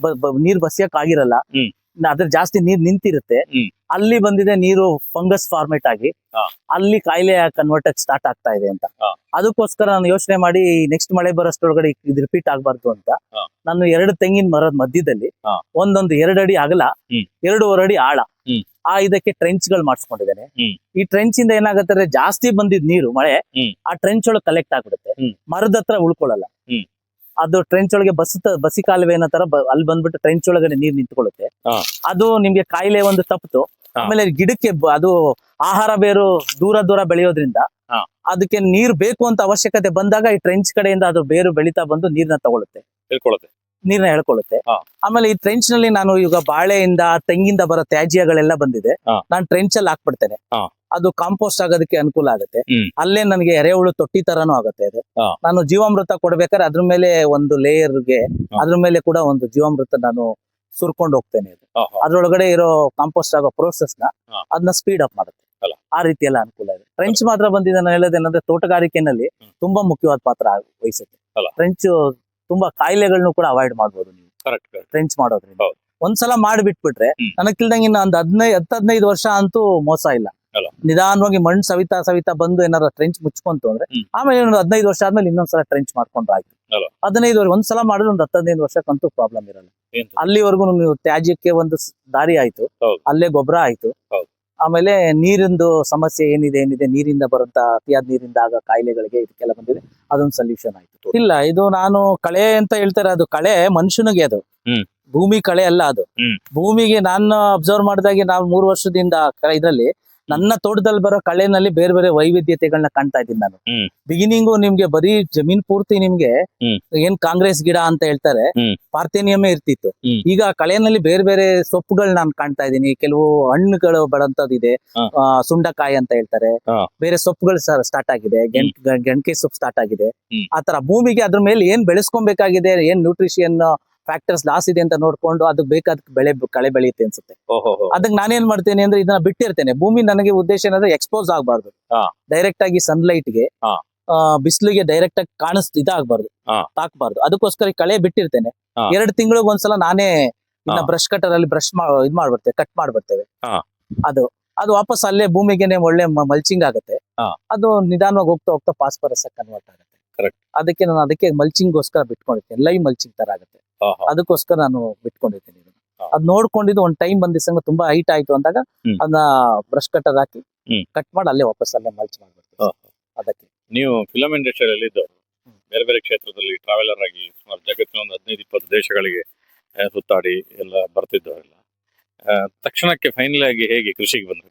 ನೀರ್ ಬಸಿಯಕ್ ಆಗಿರಲ್ಲ, ಹ್ಮ್. ಅದ್ರ ಜಾಸ್ತಿ ನೀರ್ ನಿಂತಿರುತ್ತೆ, ಹ್ಮ್. ಅಲ್ಲಿ ಬಂದಿದೆ ನೀರು ಫಂಗಸ್ ಫಾರ್ಮೇಟ್ ಆಗಿ, ಹಾ. ಅಲ್ಲಿ ಕಾಯಿಲೆ ಕನ್ವರ್ಟ್ ಸ್ಟಾರ್ಟ್ ಆಗ್ತಾ ಇದೆ ಅಂತ. ಹಾ. ಅದಕ್ಕೋಸ್ಕರ ನಾನು ಯೋಚನೆ ಮಾಡಿ ನೆಕ್ಸ್ಟ್ ಮಳೆ ಬರೋಷ್ಟ್ರೊಳಗಡೆ ಇದು ರಿಪೀಟ್ ಆಗ್ಬಾರ್ದು ಅಂತ ಹಾ. ನಾನು 2 ತೆಂಗಿನ ಮರದ ಮಧ್ಯದಲ್ಲಿ ಹಾ. ಒಂದೊಂದು 2 ಅಡಿ ಅಗಲ, ಹ್ಮ್. 2.5 ಅಡಿ ಆಳ, ಹ್ಮ್. ಇದಕ್ಕೆ ಟ್ರೆಂಚ್ ಗಳು ಮಾಡಿಸ್ಕೊಂಡಿದ್ದೇನೆ. ಹ್ಮ್. ಈ ಟ್ರೆಂಚ್ ಇಂದ ಏನಾಗುತ್ತೆ ಅಂದ್ರೆ ಜಾಸ್ತಿ ಬಂದಿದ್ ನೀರು ಮಳೆ ಹ್ಮ್. ಆ ಟ್ರೆಂಚ್ ಒಳಗೆ ಕಲೆಕ್ಟ್ ಆಗ್ಬಿಡುತ್ತೆ, ಹ್ಮ್. ಮರದ ಹತ್ರ ಉಳ್ಕೊಳ್ಳಲ್ಲ. ಹ್ಮ್. ಅದು ಟ್ರೆಂಚ್ ಒಳಗೆ ಬಸಿ ಕಾಲುವೆ ಅನ್ನೋ ತರ ಅಲ್ಲಿ ಬಂದ್ಬಿಟ್ಟು ಟ್ರೆಂಚ್ ಒಳಗಡೆ ನೀರ್ ನಿಂತ್ಕೊಳ್ಳುತ್ತೆ. ಹಾ. ಅದು ನಿಮ್ಗೆ ಕಾಯಿಲೆ ಒಂದು ತಪ್ಪಿತು. ಹಾ. ಆಮೇಲೆ ಗಿಡಕ್ಕೆ ಅದು ಆಹಾರ ಬೇರು ದೂರ ಬೆಳೆಯೋದ್ರಿಂದ ಹಾ. ಅದಕ್ಕೆ ನೀರ್ ಬೇಕು ಅಂತ ಅವಶ್ಯಕತೆ ಬಂದಾಗ ಈ ಟ್ರೆಂಚ್ ಕಡೆಯಿಂದ ಅದು ಬೇರು ಬೆಳೀತಾ ಬಂದು ನೀರ್ನ ತಗೊಳುತ್ತೆ, ತಿಳ್ಕೊಳ್ಳುತ್ತೆ. ನೀರ್ನ ಎಳ್ಕೊಳ್ಳುತ್ತೆ. ಹಾ. ಆಮೇಲೆ ಈ ಟ್ರೆಂಚ್ ನಲ್ಲಿ ನಾನು ಈಗ ಬಾಳೆಯಿಂದ ತೆಂಗಿಂದ ಬರೋ ತ್ಯಾಜ್ಯಗಳೆಲ್ಲ ಬಂದಿದೆ, ಹಾ. ನಾನು ಟ್ರೆಂಚ್ ಅಲ್ಲಿ ಹಾಕ್ಬಿಡ್ತೇನೆ. ಹಾ. ಅದು ಕಾಂಪೋಸ್ಟ್ ಆಗೋದಕ್ಕೆ ಅನುಕೂಲ ಆಗುತ್ತೆ. ಹ್ಮ್. ಅಲ್ಲೇ ನನಗೆ ಎರೆಹುಳು ತೊಟ್ಟಿ ತರಾನು ಆಗುತ್ತೆ ಅದು. ಹಾ. ನಾನು ಜೀವಾಮೃತ ಕೊಡ್ಬೇಕಾದ್ರೆ ಅದ್ರ ಮೇಲೆ ಒಂದು ಲೇಯರ್ಗೆ ಹಾ. ಅದ್ರ ಮೇಲೆ ಕೂಡ ಒಂದು ಜೀವಾಮೃತ ನಾನು ಸುರ್ಕೊಂಡು ಹೋಗ್ತೇನೆ. ಅದು ಹಾ, ಹಾ. ಅದ್ರೊಳಗಡೆ ಇರೋ ಕಾಂಪೋಸ್ಟ್ ಆಗೋ ಪ್ರೋಸೆಸ್ ನ ಹಾ. ಅದನ್ನ ಸ್ಪೀಡ್ ಅಪ್ ಮಾಡುತ್ತೆ. ಅಲ್ಲ. ಆ ರೀತಿ ಎಲ್ಲ ಅನುಕೂಲ ಇದೆ. ಟ್ರೆಂಚ್ ಮಾತ್ರ ಬಂದಿದೆ ನಾನು ಹೇಳೋದೇನಂದ್ರೆ ತೋಟಗಾರಿಕೆನಲ್ಲಿ ತುಂಬಾ ಮುಖ್ಯವಾದ ಪಾತ್ರ ವಹಿಸುತ್ತೆ. ಅಲ್ಲ. ಟ್ರೆಂಚ್ ತುಂಬಾ ಕಾಯಿಲೆಗಳನ್ನು ಕೂಡ ಅವಾಯ್ಡ್ ಮಾಡ್ಬೋದು ನೀವು ಕರೆಕ್ಟ್. ಟ್ರೆಂಚ್ ಮಾಡೋದ್ರಿಂದ. ಹೌದು. ಒಂದ್ಸಲ ಮಾಡಿಬಿಟ್ಬಿಟ್ರೆ ಹ್ಮ್. ನನಗ್ ತಿಳಿದಂಗೆ ಇನ್ನು ಒಂದು 15 ವರ್ಷ ಅಂತೂ ಮೋಸ ಇಲ್ಲ. ಅಲ್ಲ. ನಿಧಾನವಾಗಿ ಮಣ್ಣು ಸವಿತಾ ಬಂದು ಏನಾರ ಟ್ರೆಂಚ್ ಮುಚ್ಕೊಂತು ಅಂದ್ರೆ ಹ್ಮ್. ಆಮೇಲೆ 15 ವರ್ಷ ಆದ್ಮೇಲೆ ಇನ್ನೊಂದ್ಸಲ ಟ್ರೆಂಚ್ ಮಾಡ್ಕೊಂಡ್ರೆ ಆಯ್ತು. ಅಲ್ಲ. 15 ವರ್ಷ ಒಂದ್ಸಲ ಮಾಡಿದ್ರೆ ಒಂದು 10-15 ವರ್ಷಕ್ಕಂತೂ ಪ್ರಾಬ್ಲಮ್ ಇರಲ್ಲ. ಏನ್ ಅಲ್ಲಿವರೆಗೂ ನೀವು ತ್ಯಾಜ್ಯಕ್ಕೆ ಒಂದು ದಾರಿ ಆಯ್ತು, ಹೌದು. ಅಲ್ಲೇ ಗೊಬ್ಬರ ಆಯ್ತು. ಹೌದು. ಆಮೇಲೆ ನೀರಿಂದು ಸಮಸ್ಯೆ ಏನಿದೆ ನೀರಿಂದ ಬರುವಂತ ಅತಿಯಾದ ನೀರಿಂದ ಆಗ ಕಾಯಿಲೆಗಳಿಗೆ ಇದಕ್ಕೆಲ್ಲ ಬಂದಿದೆ, ಅದೊಂದು ಸೊಲ್ಯೂಷನ್ ಆಯ್ತು. ಇಲ್ಲ, ಇದು ನಾನು ಕಳೆ ಅಂತ ಹೇಳ್ತಾರೆ, ಅದು ಕಳೆ ಮನುಷ್ಯನಿಗೆ, ಅದು ಹ್ಮ್. ಭೂಮಿ ಕಳೆ ಅಲ್ಲ ಅದು. ಹ್ಮ್. ಭೂಮಿಗೆ ನಾನು ಅಬ್ಸರ್ವ್ ಮಾಡಿದಾಗೆ ನಾವು 3 ವರ್ಷದಿಂದ ಇದ್ರಲ್ಲಿ ನನ್ನ ತೋಟದಲ್ಲಿ ಬರೋ ಕಳೆನಲ್ಲಿ ಬೇರೆ ಬೇರೆ ವೈವಿಧ್ಯತೆಗಳನ್ನ ಕಾಣ್ತಾ ಇದ್ದೀನಿ ನಾನು. ಹ್ಮ್. ಬಿಗಿನಿಂಗು ನಿಮ್ಗೆ ಬರೀ ಜಮೀನ್ ಪೂರ್ತಿ ನಿಮ್ಗೆ ಹ್ಮ್. ಏನ್ ಕಾಂಗ್ರೆಸ್ ಗಿಡ ಅಂತ ಹೇಳ್ತಾರೆ, ಹ್ಮ್. ಪಾರ್ಥೇನಿಯಮೇ ಇರ್ತಿತ್ತು. ಹ್ಮ್. ಈಗ ಕಳೆನಲ್ಲಿ ಬೇರೆ ಬೇರೆ ಸೊಪ್ಪುಗಳು ನಾನು ಕಾಣ್ತಾ ಇದ್ದೀನಿ. ಕೆಲವು ಹಣ್ಣುಗಳು ಬಡಂತದಿದೆ, ಹಾ. ಸುಂಡಕಾಯಿ ಅಂತ ಹೇಳ್ತಾರೆ, ಹಾ. ಬೇರೆ ಸೊಪ್ಪುಗಳು ಸ್ಟಾರ್ಟ್ ಆಗಿದೆ, ಗೆಣಕೆ ಸೊಪ್ಪು ಸ್ಟಾರ್ಟ್ ಆಗಿದೆ. ಹ್ಮ್. ಆತರ ಭೂಮಿಗೆ ಅದ್ರ ಮೇಲೆ ಏನ್ ಬೆಳೆಸ್ಕೊಬೇಕಾಗಿದೆ, ಏನ್ ನ್ಯೂಟ್ರಿಷನ್ ಫ್ಯಾಕ್ಟರ್ಸ್ ಲಾಸ್ ಇದೆ ಅಂತ ನೋಡ್ಕೊಂಡು ಅದಕ್ಕೆ ಬೇಕಾದ ಕಳೆ ಬೆಳೆಯುತ್ತೆ ಅನ್ಸುತ್ತೆ. ಓಹೋ. ಅದಕ್ಕೆ ನಾನೇನ್ ಮಾಡ್ತೇನೆ ಅಂದ್ರೆ ಇದನ್ನ ಬಿಟ್ಟಿರ್ತೇನೆ. ಭೂಮಿ ನನಗೆ ಉದ್ದೇಶ ಏನಂದ್ರೆ ಎಕ್ಸ್ಪೋಸ್ ಆಗ್ಬಾರ್ದು, ಹಾ. ಡೈರೆಕ್ಟ್ ಆಗಿ ಸನ್ಲೈಟ್ ಗೆ, ಹಾ. ಬಿಸಿಲಿಗೆ ಡೈರೆಕ್ಟ್ ಆಗಿ ಇದಾಗಬಾರ್ದು, ಹಾ. ತಾಕ್ಬಾರ್ದು. ಅದಕ್ಕೋಸ್ಕರ ಈ ಕಳೆ ಬಿಟ್ಟಿರ್ತೇನೆ. ಹಾ. 2 ತಿಂಗಳಿಗೆ ಒಂದ್ಸಲ ನಾನೇ ಇದನ್ನ ಹಾ. ಬ್ರಷ್ ಕಟರ್ ಅಲ್ಲಿ ಇದ್ ಮಾಡ್ಬರ್ತೇವೆ, ಕಟ್ ಮಾಡ್ಬರ್ತೇವೆ. ಹಾ. ಅದು ವಾಪಸ್ ಅಲ್ಲೇ ಭೂಮಿಗೆನೆ ಒಳ್ಳೆ ಮಲ್ಚಿಂಗ್ ಆಗುತ್ತೆ. ಹಾ. ಅದು ನಿಧಾನವಾಗಿ ಹೋಗ್ತಾ ಹೋಗ್ತಾ ಫಾಸ್ಫರಸ್ ಕನ್ವರ್ಟ್ ಆಗುತ್ತೆ. Correct. ಅದಕ್ಕೆ ಮಲ್ಚಿಂಗ್ ಗೋಸ್ಕರ ಬಿಟ್ಕೊಂಡಿರ್ತೇನೆ, ಲೈವ್ ಮಲ್ಚಿಂಗ್ ತರ ಆಗುತ್ತೆ. ಆಹಾ. ಅದಕ್ಕೋಸ್ಕರ ನಾನು ಬಿಟ್ಕೊಂಡಿರ್ತೇನೆ ಇದನ್ನ. ಹಾ. ಅದ್ ನೋಡ್ಕೊಂಡಿದ್ದು ಒಂದ್ ಟೈಮ್ ಬಂದಿಸಂಗ ತುಂಬಾ ಹೈಟ್ ಆಯ್ತು ಅಂದಾಗ ಹ್ಮ್. ಅದನ್ನ ಬ್ರಷ್ ಕಟರ್ ಹಾಕಿ ಹ್ಮ್. ಕಟ್ ಮಾಡಿ ಅಲ್ಲೇ ವಾಪಸ್ ಅಲ್ಲೇ ಮಲ್ಚ್ ಮಾಡ್ಬಿಡ್ತೀವಿ. ಆಹಾ. ಅದಕ್ಕೆ ನೀವು ಫಿಲಂ ಇಂಡಸ್ಟ್ರಿಯಲ್ಲಿ ಇದ್ದವರು, ಹ್ಮ್. ಬೇರೆ ಬೇರೆ ಕ್ಷೇತ್ರದಲ್ಲಿ ಟ್ರಾವೆಲರ್ ಆಗಿ ಸುಮಾರು ಜಗತ್ತಿನ ಒಂದು 15-20 ದೇಶಗಳಿಗೆ ಸುತ್ತಾಡಿ ಎಲ್ಲ ಬರ್ತಿದ್ದವರೆಲ್ಲ, ತಕ್ಷಣಕ್ಕೆ ಫೈನಲ್ ಆಗಿ ಹೇಗೆ ಕೃಷಿಗೆ ಬಂದ್ರು?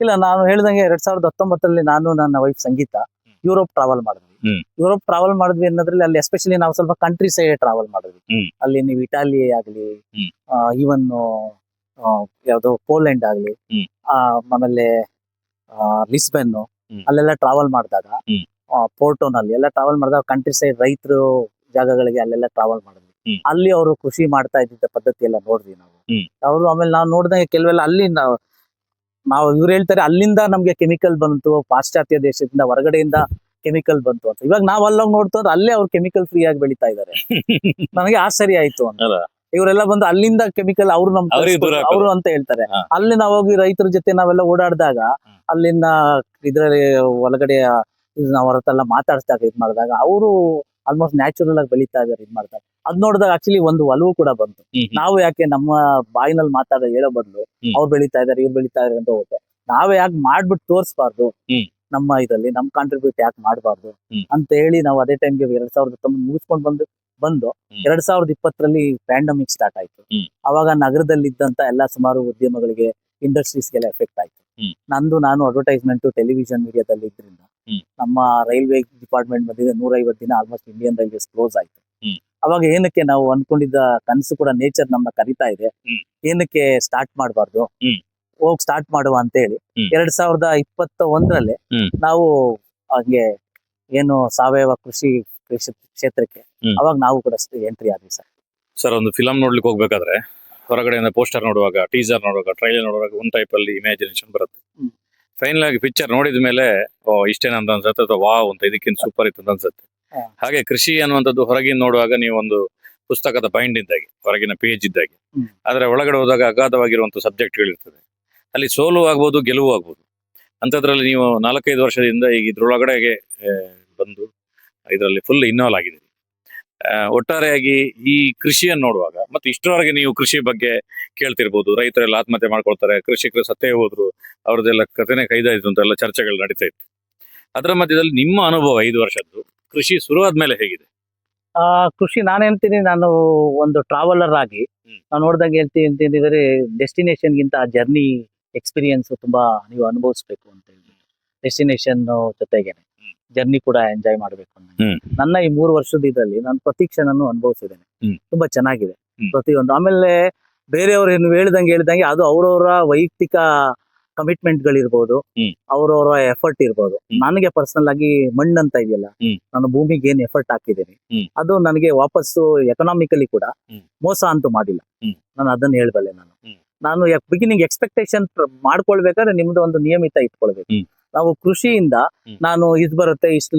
ಇಲ್ಲ, ನಾನು ಹೇಳ್ದಂಗೆ 2019 ನಾನು ನನ್ನ ವೈಫ್ ಸಂಗೀತ ಯುರೋಪ್ ಟ್ರಾವೆಲ್ ಮಾಡಿದ್ವಿ. ಹ್ಮ್. ಯುರೋಪ್ ಟ್ರಾವೆಲ್ ಮಾಡಿದ್ವಿ ಅನ್ನೋದ್ರಲ್ಲಿ ಅಲ್ಲಿ ಎಸ್ಪೆಷಲಿ ನಾವು ಸ್ವಲ್ಪ ಕಂಟ್ರಿ ಸೈಡ್ ಟ್ರಾವೆಲ್ ಮಾಡಿದ್ವಿ. ಹ್ಮ್. ಅಲ್ಲಿ ನೀವು ಇಟಾಲಿ ಆಗ್ಲಿ, ಹ್ಮ್. ಈವನ್ ಯಾವ್ದೋ ಪೋಲೆಂಡ್ ಆಗ್ಲಿ, ಹ್ಮ್. ಆಮೇಲೆ ಲಿಸ್ಬೆನ್, ಹ್ಮ್. ಅಲ್ಲೆಲ್ಲ ಟ್ರಾವೆಲ್ ಮಾಡಿದಾಗ, ಹ್ಮ್. ಪೋರ್ಟೋನಲ್ಲಿ ಎಲ್ಲ ಟ್ರಾವೆಲ್ ಮಾಡಿದಾಗ ಕಂಟ್ರಿ ಸೈಡ್ ರೈತರು ಜಾಗಗಳಿಗೆ ಅಲ್ಲೆಲ್ಲ ಟ್ರಾವೆಲ್ ಮಾಡಿದ್ವಿ. ಹ್ಮ್. ಅಲ್ಲಿ ಅವರು ಕೃಷಿ ಮಾಡ್ತಾ ಇದ್ದಿದ್ದ ಪದ್ಧತಿ ಎಲ್ಲ ನೋಡಿದ್ವಿ ನಾವು. ಹ್ಮ್. ಅವರು ಆಮೇಲೆ ನಾವು ನೋಡಿದಾಗ ಕೆಲವೆಲ್ಲ ಅಲ್ಲಿ ನಾವು ಇವ್ರು ಹೇಳ್ತಾರೆ ಅಲ್ಲಿಂದ ನಮ್ಗೆ ಕೆಮಿಕಲ್ ಬಂತು, ಪಾಶ್ಚಾತ್ಯ ದೇಶದಿಂದ ಹೊರಗಡೆಯಿಂದ ಕೆಮಿಕಲ್ ಬಂತು ಅಂತ. ಇವಾಗ ನಾವ್ ಅಲ್ಲೋಗಿ ನೋಡ್ತಂದ್ರೆ ಅಲ್ಲೇ ಅವ್ರು ಕೆಮಿಕಲ್ ಫ್ರೀ ಆಗಿ ಬೆಳೀತಾ ಇದಾರೆ. ನನಗೆ ಆಶ್ಚರ್ಯ ಆಯ್ತು ಅಂತ. ಅಲ್ಲ. ಇವರೆಲ್ಲ ಬಂದು ಅಲ್ಲಿಂದ ಕೆಮಿಕಲ್ ಅವ್ರು ಅವ್ರಿಗೆ ದೂರ ಹಾಕೋದು. ಅವರು ಅಂತ ಹೇಳ್ತಾರೆ. ಹಾ. ಅಲ್ಲಿ ನಾವು ಹೋಗಿ ರೈತರ ಜೊತೆ ನಾವೆಲ್ಲ ಓಡಾಡಿದಾಗ, ಅಲ್ಲಿನ ಇದ್ರಲ್ಲಿ ಒಳಗಡೆ ನಾವು ಅವ್ರ ಹತ್ರ ಎಲ್ಲ ಮಾತಾಡಿಸಿದಾಗ ಇದ್ ಮಾಡಿದಾಗ ಅವರು ಆಲ್ಮೋಸ್ಟ್ ನ್ಯಾಚುರಲ್ ಆಗಿ ಬೆಳೀತಾ ಇದಾರೆ, ಇದ್ ಮಾಡ್ತಾರೆ. ಅದ್ ನೋಡಿದಾಗ ಆಕ್ಚುಲಿ ಒಂದು ಒಲವು ಕೂಡ ಬಂತು. ನಾವು ಯಾಕೆ ನಮ್ಮ ಬಾಯಿನಲ್ಲಿ ಹೇಳೋ ಬದಲು ಹ್ಮ್. ಅವ್ರು ಬೆಳೀತಾ ಇದಾರೆ, ಇವ್ರು ಬೆಳೀತಾ ಇದಾರೆ ಅಂತ ಹೋಗುತ್ತೆ. ನಾವೇ ಯಾಕೆ ಮಾಡ್ಬಿಟ್ಟು ತೋರಿಸ್ಬಾರ್ದು, ಹ್ಮ್. ನಮ್ಮ ಇದರಲ್ಲಿ ನಮ್ ಕಾಂಟ್ರಿಬ್ಯೂಟ್ ಯಾಕೆ ಮಾಡಬಾರ್ದು ಹ್ಮ್. ಅಂತ ಹೇಳಿ ನಾವು ಅದೇ ಟೈಮ್ಗೆ 2019 ಮುಗಿಸ್ಕೊಂಡು ಬಂದು ಹ್ಮ್. 2020 ಪ್ಯಾಂಡಮಿಕ್ ಸ್ಟಾರ್ಟ್ ಆಯ್ತು. ಹ್ಮ್. ಅವಾಗ ನಗರದಲ್ಲಿ ಇದ್ದಂತ ಎಲ್ಲಾ ಸುಮಾರು ಉದ್ಯಮಗಳಿಗೆ, ಇಂಡಸ್ಟ್ರೀಸ್ಗೆಲ್ಲ ಎಫೆಕ್ಟ್ ಆಯ್ತು. ಹ್ಮ್. ನಾನು ಅಡ್ವರ್ಟೈಸ್ಮೆಂಟ್ ಟೆಲಿವಿಷನ್ ಮೀಡಿಯಾದಲ್ಲಿ ಇದ್ರಿಂದ ಹ್ಮ್. ನಮ್ಮ ರೈಲ್ವೆ ಡಿಪಾರ್ಟ್ಮೆಂಟ್ ಬಂದಿದೆ 150 ದಿನ ಆಲ್ಮೋಸ್ಟ್ ಇಂಡಿಯನ್ ರೈಲ್ವೇಸ್ ಕ್ಲೋಸ್ ಆಯ್ತು. ಹ್ಮ್. ಅವಾಗ ಏನಕ್ಕೆ ನಾವು ಅನ್ಕೊಂಡಿದ್ದ ಕನಸು ಕೂಡ ನೇಚರ್ ನಮ್ಮನ್ನ ಕರಿತಾ ಇದೆ, ಹ್ಮ್. ಏನಕ್ಕೆ ಸ್ಟಾರ್ಟ್ ಮಾಡಬಾರ್ದು, ಹ್ಮ್. ಹೋಗಿ ಸ್ಟಾರ್ಟ್ ಮಾಡುವ ಅಂತ ಹೇಳಿ ಹ್ಮ್. 2021 ಹ್ಮ್. ನಾವು ಹಂಗೆ ಏನು ಸಾವಯವ ಕೃಷಿ ಕ್ಷೇತ್ರಕ್ಕೆ ಹ್ಮ್. ಅವಾಗ ನಾವು ಕೂಡ ಎಂಟ್ರಿ ಆದ್ವಿ ಸರ್. ಸರ್, ಒಂದು ಫಿಲಂ ನೋಡ್ಲಿಕ್ಕೆ ಹೋಗ್ಬೇಕಾದ್ರೆ ಹೊರಗಡೆಯಿಂದ ಪೋಸ್ಟರ್ ನೋಡುವಾಗ, ಟೀಸರ್ ನೋಡುವಾಗ, ಟ್ರೈಲರ್ ನೋಡುವಾಗ ಒಂದ್ ಟೈಪ್ ಅಲ್ಲಿ ಇಮ್ಯಾಜಿನೇಷನ್ ಬರುತ್ತೆ. ಹ್ಮ್. ಫೈನಲ್ ಆಗಿ ಪಿಕ್ಚರ್ ನೋಡಿದ ಮೇಲೆ ಇಷ್ಟೇನಂತ ಅನ್ಸುತ್ತೆ, ಅಥವಾ ವಾವ್ ಅಂತ ಇದಕ್ಕಿಂತ ಸೂಪರ್ ಇತ್ತು ಅಂತ ಅನ್ಸುತ್ತೆ. ಹಾ. ಹಾಗೆ ಕೃಷಿ ಅನ್ನುವಂಥದ್ದು ಹೊರಗಿನ ನೋಡುವಾಗ ನೀವು ಒಂದು ಪುಸ್ತಕದ ಬೈಂಡ್ ಇದ್ದಾಗೆ, ಹೊರಗಿನ ಪೇಜ್ ಇದ್ದಾಗೆ, ಹ್ಮ್. ಆದ್ರೆ ಒಳಗಡೆ ಹೋದಾಗ ಅಗಾಧವಾಗಿರುವಂತ ಸಬ್ಜೆಕ್ಟ್ಗಳಿರ್ತದೆ. ಅಲ್ಲಿ ಸೋಲು ಆಗ್ಬೋದು, ಗೆಲುವು ಆಗ್ಬೋದು. ಅಂಥದ್ರಲ್ಲಿ ನೀವು 4-5 ವರ್ಷದಿಂದ ಈಗ ಇದ್ರೊಳಗಡೆಗೆ ಬಂದು ಇದರಲ್ಲಿ ಫುಲ್ ಇನ್ವಾಲ್ವ್ ಆಗಿದ್ದೀರಿ. ಒಟ್ಟಾರೆಯಾಗಿ ಈ ಕೃಷಿಯನ್ನು ನೋಡುವಾಗ, ಮತ್ತೆ ಇಷ್ಟರವರೆಗೆ ನೀವು ಕೃಷಿ ಬಗ್ಗೆ ಕೇಳ್ತಿರ್ಬೋದು, ರೈತರೆಲ್ಲ ಆತ್ಮಹತ್ಯೆ ಮಾಡ್ಕೊಳ್ತಾರೆ, ಕೃಷಿಕರು ಸತ್ತೇ ಹೋದ್ರು, ಅವ್ರದ್ದೆಲ್ಲ ಕಥೆನೆ ಕೈದಾಯ್ತು ಅಂತೆಲ್ಲ ಚರ್ಚೆಗಳು ನಡೀತಾ ಇತ್ತು. ಅದರ ಮಧ್ಯದಲ್ಲಿ ನಿಮ್ಮ ಅನುಭವ 5 ವರ್ಷದ್ದು ಕೃಷಿ ಶುರು ಆದ್ಮೇಲೆ ಹೇಗಿದೆ? ಕೃಷಿ ನಾನು ಹೇಳ್ತೀನಿ, ನಾನು ಒಂದು ಟ್ರಾವೆಲರ್ ಆಗಿ ಹ್ಮ್. ನಾನು ನೋಡ್ದಂಗೆ ಹೇಳ್ತೀನಿ, ಡೆಸ್ಟಿನೇಷನ್ ಗಿಂತ ಜರ್ನಿ ಎಕ್ಸ್ಪೀರಿಯನ್ಸ್ ತುಂಬಾ ನೀವು ಅನುಭವಿಸ್ಬೇಕು ಅಂತ ಹೇಳಿ, ಡೆಸ್ಟಿನೇಷನ್ ಜೊತೆಗೇನೆ ಹ್ಮ್. ಜರ್ನಿ ಕೂಡ ಎಂಜಾಯ್ ಮಾಡ್ಬೇಕು ಅನ್ನೋ ಹ್ಮ್. ನನ್ನ ಈ 3 ವರ್ಷದ ಇದರಲ್ಲಿ ನಾನು ಪ್ರತಿ ಕ್ಷಣನೂ ಅನುಭವಿಸಿದ್ದೇನೆ. ಹ್ಮ್. ತುಂಬಾ ಚೆನ್ನಾಗಿದೆ ಹ್ಮ್. ಪ್ರತಿಯೊಂದು. ಆಮೇಲೆ ಬೇರೆಯವ್ರು ನೀವು ಹೇಳ್ದಂಗೆ ಅದು ಅವ್ರವ್ರ ವೈಯಕ್ತಿಕ ಕಮಿಟ್ಮೆಂಟ್ಗಳಿರ್ಬೋದು, ಹ್ಮ್. ಅವ್ರವ್ರ ಎಫರ್ಟ್ ಇರ್ಬೋದು. ಹ್ಮ್. ನನಗೆ ಪರ್ಸನಲ್ ಆಗಿ ಮಣ್ಣು ಅಂತ ಇದೆಯಲ್ಲ, ಹ್ಮ್. ನಾನು ಭೂಮಿಗೆ ಏನ್ ಎಫರ್ಟ್ ಹಾಕಿದ್ದೀನಿ ಹ್ಮ್. ಅದು ನನಗೆ ವಾಪಸ್ಸು ಎಕನಾಮಿಕಲಿ ಕೂಡ ಹ್ಮ್. ಮೋಸ ಅಂತೂ ಮಾಡಿಲ್ಲ. ಹ್ಮ್. ನಾನು ಅದನ್ನ ಹೇಳ್ಬಲ್ಲೆ. ಹ್ಮ್. ನಾನು ಬಿಗಿನಿಂಗ್ ಎಕ್ಸ್ಪೆಕ್ಟೇಷನ್ ಮಾಡ್ಕೊಳ್ಬೇಕಾದ್ರೆ ನಿಮ್ದು ಒಂದು ನಿಯಮಿತ ಇಟ್ಕೊಳ್ಬೇಕು. ಹ್ಮ್. ನಾವು ಕೃಷಿಯಿಂದ ಹ್ಮ್. ನಾನು ಇದು ಬರುತ್ತೆ,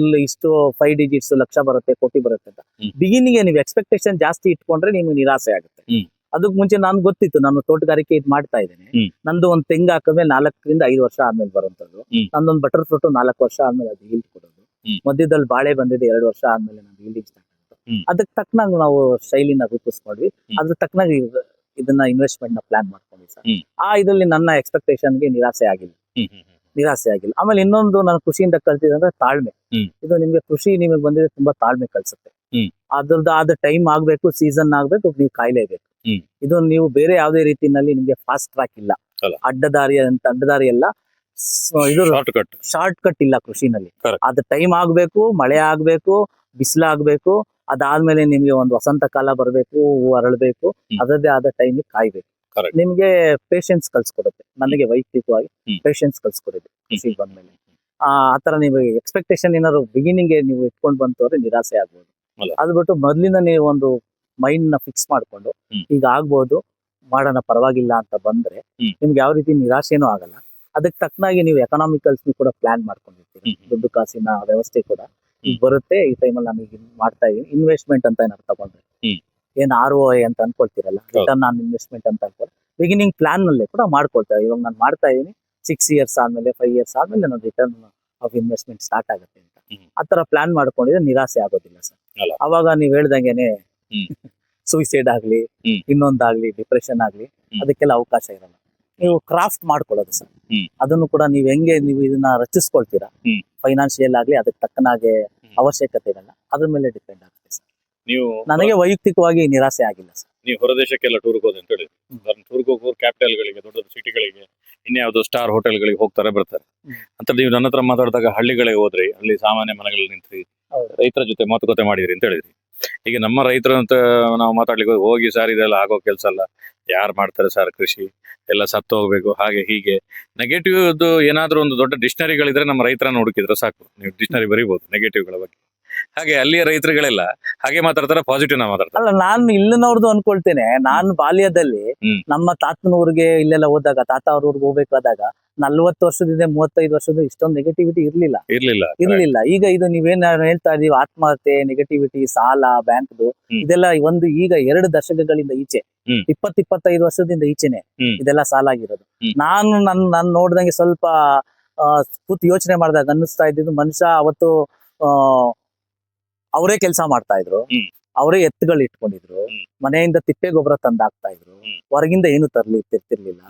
ಇಷ್ಟು 5 ಡಿಜಿಟ್ಸ್ ಲಕ್ಷ ಬರುತ್ತೆ, ಕೋಟಿ ಬರುತ್ತೆ ಅಂತ ಹ್ಮ್. ಬಿಗಿನಿಂಗ್ ನೀವು ಎಕ್ಸ್ಪೆಕ್ಟೇಷನ್ ಜಾಸ್ತಿ ಇಟ್ಕೊಂಡ್ರೆ ನಿಮ್ಗೆ ನಿರಾಸೆ ಆಗುತ್ತೆ. ಹ್ಮ್. ಅದಕ್ಕೆ ಮುಂಚೆ ನಾನು ಗೊತ್ತಿತ್ತು, ನಾನು ತೋಟಗಾರಿಕೆ ಇದು ಮಾಡ್ತಾ ಇದ್ದೇನೆ. ಹ್ಮ್. ನಂದು ಒಂದು ತೆಂಗು ಹಾಕಿದ್ಮೇಲೆ 4-5 ವರ್ಷ ಆದ್ಮೇಲೆ ಬರುವಂತದ್ದು. ಹ್ಮ್. ನಂದೊಂದು ಬಟರ್ ಫ್ರೂಟ್ 4 ವರ್ಷ ಆದ್ಮೇಲೆ ಅದು ಈಲ್ಡ್ ಕೊಡೋದು. ಹ್ಮ್. ಮಧ್ಯದಲ್ಲಿ ಬಾಳೆ ಬಂದಿದೆ 2 ವರ್ಷ ಆದ್ಮೇಲೆ ನಾನು ಈಲ್ಡಿಂಗ್ ಸ್ಟಾರ್ಟ್ ಆಗುತ್ತೆ. ಅದಕ್ಕೆ ತಕ್ಕನಾಗಿ ನಾವು ಶೈಲಿನ ರೂಪಿಸ್ಕೊಂಡ್ವಿ. ಅದ್ರ ತಕ್ಕನಾಗಿ ಇದನ್ನ ಇನ್ವೆಸ್ಟ್ಮೆಂಟ್ ನ ಪ್ಲಾನ್ ಮಾಡ್ಕೊಂಡ್ವಿ ಸರ್. ಆ ಇದರಲ್ಲಿ ನನ್ನ ಎಕ್ಸ್ಪೆಕ್ಟೇಷನ್ಗೆ ನಿರಾಸೆ ಆಗಿಲ್ಲ. ಆಮೇಲೆ ಇನ್ನೊಂದು ನಾನು ಖುಷಿಯಿಂದ ಕಲ್ತಿದ್ದೆ ಅಂದ್ರೆ ತಾಳ್ಮೆ. ಇದು ನಿಮ್ಗೆ ಖುಷಿ ನಿಮಗೆ ಬಂದಿದ್ರೆ ತುಂಬಾ ತಾಳ್ಮೆ ಕಲ್ಸುತ್ತೆ. ಅದ್ರದ್ದು ಆದ ಟೈಮ್ ಆಗ್ಬೇಕು, ಸೀಸನ್ ಆಗ್ಬೇಕು, ನೀವು ಕಾಯ್ಲೇಬೇಕು. ಇದು ನೀವು ಬೇರೆ ಯಾವುದೇ ರೀತಿನಲ್ಲಿ ನಿಮ್ಗೆ ಫಾಸ್ಟ್ ಟ್ರ್ಯಾಕ್ ಇಲ್ಲ, ಅಡ್ಡದಾರಿ ಎಲ್ಲ ಇದು ಶಾರ್ಟ್ ಕಟ್ ಇಲ್ಲ ಕೃಷಿನಲ್ಲಿ. ಅದ ಟೈಮ್ ಆಗ್ಬೇಕು, ಮಳೆ ಆಗ್ಬೇಕು, ಬಿಸಿಲಾಗ್ಬೇಕು, ಅದಾದ್ಮೇಲೆ ನಿಮ್ಗೆ ಒಂದು ವಸಂತ ಕಾಲ ಬರ್ಬೇಕು, ಹೂ ಅರಳಬೇಕು, ಅದರದ್ದೇ ಆದ ಟೈಮ್ ಕಾಯ್ಬೇಕು. ನಿಮ್ಗೆ ಪೇಶನ್ಸ್ ಕಲ್ಸ್ಕೊಡುತ್ತೆ. ನನಗೆ ವೈಯಕ್ತಿಕವಾಗಿ ಪೇಶನ್ಸ್ ಕಲ್ಸ್ಕೊಡಿದೆ ಕೃಷಿಗೆ ಬಂದ್ಮೇಲೆ. ಆತರ ನೀವು ಎಕ್ಸ್ಪೆಕ್ಟೇಷನ್ ಏನಾದ್ರು ಬಿಗಿನಿಂಗ್ ನೀವು ಇಟ್ಕೊಂಡು ಬಂತು ಅಂದ್ರೆ ನಿರಾಸೆ ಆಗ್ಬೋದು. ಅದು ಬಿಟ್ಟು ಮೊದ್ಲಿಂದ ನೀವು ಒಂದು ಮೈಂಡ್ ನ ಫಿಕ್ಸ್ ಮಾಡ್ಕೊಂಡು ಈಗ ಆಗ್ಬೋದು, ಮಾಡೋಣ ಪರವಾಗಿಲ್ಲ ಅಂತ ಬಂದ್ರೆ ನಿಮ್ಗೆ ಯಾವ ರೀತಿ ನಿರಾಶೆನೂ ಆಗಲ್ಲ. ಅದಕ್ಕೆ ತಕ್ಕನಾಗಿ ನೀವು ಎಕನಾಮಿಕಲ್ಸ್ ಕೂಡ ಪ್ಲಾನ್ ಮಾಡ್ಕೊಂಡಿರ್ತೀರಿ. ದುಡ್ಡು ಕಾಸಿನ ವ್ಯವಸ್ಥೆ ಕೂಡ ಈಗ ಬರುತ್ತೆ. ಈ ಟೈಮಲ್ಲಿ ನಾನು ಈಗ ಮಾಡ್ತಾ ಇದೀನಿ ಇನ್ವೆಸ್ಟ್ಮೆಂಟ್ ಅಂತ ಏನಾದ್ರು ತಗೊಂಡ್ರೆ ಏನ್ ROI ಅಂತ ಅನ್ಕೊಳ್ತೀರಲ್ಲ, ರಿಟರ್ನ್ ಆನ್ ಇನ್ವೆಸ್ಟ್ಮೆಂಟ್ ಅಂತ ಅನ್ಕೊಂಡು ಬಿಗಿನಿಂಗ್ ಪ್ಲಾನ್ ನಲ್ಲೇ ಕೂಡ ಮಾಡ್ಕೊಳ್ತಾ. ಇವಾಗ ನಾನು ಮಾಡ್ತಾ ಇದೀನಿ 6 years ಆದ್ಮೇಲೆ 5 years ಆದ್ಮೇಲೆ ನಾನು ರಿಟರ್ನ್ ಆಫ್ ಇನ್ವೆಸ್ಟ್ಮೆಂಟ್ ಸ್ಟಾರ್ಟ್ ಆಗುತ್ತೆ ಅಂತ ಆತರ ಪ್ಲಾನ್ ಮಾಡ್ಕೊಂಡಿದ್ರೆ ನಿರಾಸೆ ಆಗೋದಿಲ್ಲ ಸರ್. ಅವಾಗ ನೀವ್ ಹೇಳ್ದಂಗೆನೆ ಸೂಸೈಡ್ ಆಗ್ಲಿ, ಇನ್ನೊಂದಾಗ್ಲಿ, ಡಿಪ್ರೆಷನ್ ಆಗ್ಲಿ, ಅದಕ್ಕೆಲ್ಲ ಅವಕಾಶ ಇರಲ್ಲ. ನೀವು ಕ್ರಾಫ್ಟ್ ಮಾಡ್ಕೊಳ್ಳೋದು ಸರ್. ಅದನ್ನು ಕೂಡ ನೀವು ಹೆಂಗೆ ನೀವು ಇದನ್ನ ರಚಿಸ್ಕೊಳ್ತೀರಾ, ಫೈನಾನ್ಷಿಯಲ್ ಆಗ್ಲಿ, ಅದಕ್ಕೆ ತಕ್ಕನಾಗೆ ಅವಶ್ಯಕತೆ ಇರಲ್ಲ, ಅದ್ರ ಮೇಲೆ ಡಿಪೆಂಡ್ ಆಗುತ್ತೆ ಸರ್. ನೀವು ನನಗೆ ವೈಯಕ್ತಿಕವಾಗಿ ನಿರಾಸೆ ಆಗಿಲ್ಲ ಸರ್. ನೀವು ಹೊರದೇಶಕ್ಕೆಲ್ಲ ಟೂರ್ಗೆ ಹೋದ ಅಂತ ಹೇಳಿ, ಟೂರ್ಗೆ ಹೋಗೋರು ಕ್ಯಾಪಿಟಲ್ಗಳಿಗೆ, ದೊಡ್ಡ ದೊಡ್ಡ ಸಿಟಿಗಳಿಗೆ, ಇನ್ಯಾವುದೋ ಸ್ಟಾರ್ ಹೋಟೆಲ್ಗಳಿಗೆ ಹೋಗ್ತಾರೆ ಬರ್ತಾರೆ ಅಂತ. ನೀವು ನನ್ನ ಹತ್ರ ಮಾತಾಡಿದಾಗ ಹಳ್ಳಿಗಳಿಗೆ ಹೋದ್ರಿ, ಅಲ್ಲಿ ಸಾಮಾನ್ಯ ಮನೆಗಳಲ್ಲಿ ನಿಂತ್ರಿ, ರೈತರ ಜೊತೆ ಮಾತುಕತೆ ಮಾಡಿದ್ರಿ ಅಂತ ಹೇಳಿದ್ರಿ. ಈಗ ನಮ್ಮ ರೈತರು ಅಂತ ನಾವು ಮಾತಾಡ್ಲಿಕ್ಕೆ ಹೋಗಿ ಸರ್ ಇದೆಲ್ಲ ಆಗೋ ಕೆಲಸ ಅಲ್ಲ, ಯಾರು ಮಾಡ್ತಾರೆ ಸರ್ ಕೃಷಿ, ಎಲ್ಲ ಸತ್ತು ಹೋಗ್ಬೇಕು, ಹಾಗೆ ಹೀಗೆ ನೆಗೆಟಿವ್ ಏನಾದ್ರೂ ಒಂದು ದೊಡ್ಡ ಡಿಕ್ಷನರಿಗಳಿದ್ರೆ ನಮ್ಮ ರೈತರನ್ನ ಹುಡುಕಿದ್ರೆ ಸಾಕು, ನೀವು ಡಿಕ್ಷನರಿ ಬರೀಬಹುದು ನೆಗೆಟಿವ್ಗಳ ಬಗ್ಗೆ. ಹಾಗೆ ಅಲ್ಲಿಯ ರೈತರುಗಳೆಲ್ಲ ಹಾಗೆ ಮಾತಾಡ್ತಾರೆ, ಪಾಸಿಟಿವ್ ನ ಮಾತಾಡ್ತಾರೆ. ಅಲ್ಲ, ನಾನು ಇಲ್ಲಿನವ್ರದ್ದು ಅನ್ಕೊಳ್ತೇನೆ. ನಾನು ಬಾಲ್ಯದಲ್ಲಿ ನಮ್ಮ ತಾತನ ಊರಿಗೆ ಇಲ್ಲೆಲ್ಲ ಹೋದಾಗ, ತಾತ ಅವ್ರ ಊರಿಗೆ ಹೋಗ್ಬೇಕಾದಾಗ 40 ವರ್ಷದಿಂದ 35 ವರ್ಷದ ಇಷ್ಟೊಂದು ನೆಗೆಟಿವಿಟಿ ಇರ್ಲಿಲ್ಲ. ಈಗ ಇದು ನೀವೇನ್ ಹೇಳ್ತಾ ಇದೀವಿ, ಆತ್ಮಹತ್ಯೆ, ನೆಗೆಟಿವಿಟಿ, ಸಾಲ, ಬ್ಯಾಂಕ್ದು, ಇದೆಲ್ಲ ಒಂದು ಈಗ 2 ದಶಕಗಳಿಂದ ಈಚೆ, 20-25 ವರ್ಷದಿಂದ ಈಚೆನೆ ಇದೆಲ್ಲ ಸಾಲ ಆಗಿರೋದು. ನಾನು ನೋಡ್ದಂಗೆ ಸ್ವಲ್ಪ ಕೂತು ಯೋಚನೆ ಮಾಡಿದಾಗ ಅನ್ನಿಸ್ತಾ ಇದ್ದಿದ್ದು, ಮನುಷ್ಯ ಅವತ್ತು ಅವರೇ ಕೆಲಸ ಮಾಡ್ತಾ ಇದ್ರು, ಅವರೇ ಎತ್ತುಗಳು ಇಟ್ಕೊಂಡಿದ್ರು, ಮನೆಯಿಂದ ತಿಪ್ಪೆ ಗೊಬ್ಬರ ತಂದಾಕ್ತಾ ಇದ್ರು, ಹೊರಗಿಂದ ಏನು ತರ್ತಿರ್ಲಿಲ್ಲ.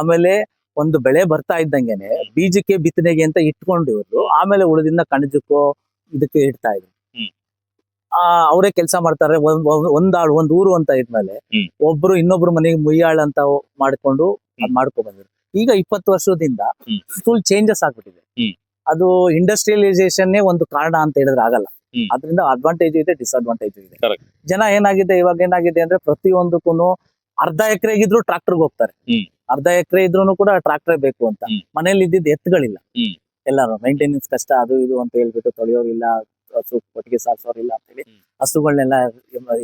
ಆಮೇಲೆ ಒಂದು ಬೆಳೆ ಬರ್ತಾ ಇದ್ದಂಗೆನೆ ಬೀಜಕ್ಕೆ ಬಿತ್ತನೆಗೆ ಅಂತ ಇಟ್ಕೊಂಡಿದ್ರು, ಆಮೇಲೆ ಉಳಿದಿನ ಕಣಜಕ್ಕೋ ಇದಕ್ಕೆ ಇಡ್ತಾ ಇದ್ರು. ಅವರೇ ಕೆಲಸ ಮಾಡ್ತಾರೆ. ಒಂದ್ ಊರು ಅಂತ ಇದ್ಮೇಲೆ ಒಬ್ರು ಇನ್ನೊಬ್ರು ಮನೆಗೆ ಮುಯ್ಯಾಳ್ ಅಂತ ಮಾಡ್ಕೊಂಡು ಅದ್ ಮಾಡ್ಕೊ ಬಂದ್ರು. ಈಗ 20 ವರ್ಷದಿಂದ ಫುಲ್ ಚೇಂಜಸ್ ಆಗ್ಬಿಟ್ಟಿದೆ. ಅದು ಇಂಡಸ್ಟ್ರಿಯಲೈಸೇಷನ್ ಒಂದು ಕಾರಣ ಅಂತ ಹೇಳಿದ್ರೆ ಆಗಲ್ಲ. ಅದರಿಂದ ಅಡ್ವಾಂಟೇಜ್ ಇದೆ, ಡಿಸ್ಅಡ್ವಾಂಟೇಜ್ ಇದೆ. ಜನ ಇವಾಗ ಏನಾಗಿದೆ ಅಂದ್ರೆ ಪ್ರತಿಯೊಂದಕ್ಕೂ ಅರ್ಧ ಎಕರೆಗಿದ್ರು ಟ್ರಾಕ್ಟರ್ಗೆ ಹೋಗ್ತಾರೆ. ಅರ್ಧ ಎಕರೆ ಇದ್ರೂ ಕೂಡ ಟ್ರಾಕ್ಟರ್ ಬೇಕು ಅಂತ. ಮನೇಲಿ ಇದ್ದಿದ್ದು ಎತ್ತುಗಳಿಲ್ಲ, ಎಲ್ಲಾರು ಮೇಂಟೆನೆನ್ಸ್ ಕಷ್ಟ, ಅದು ಇದು ಅಂತ ಹೇಳ್ಬಿಟ್ಟು ತೊಳೆಯೋರಿಲ್ಲ, ಹಸು ಕೊಟ್ಟಿಗೆ ಸಾರಿಸೋರಿಲ್ಲ ಅಂತ ಹೇಳಿ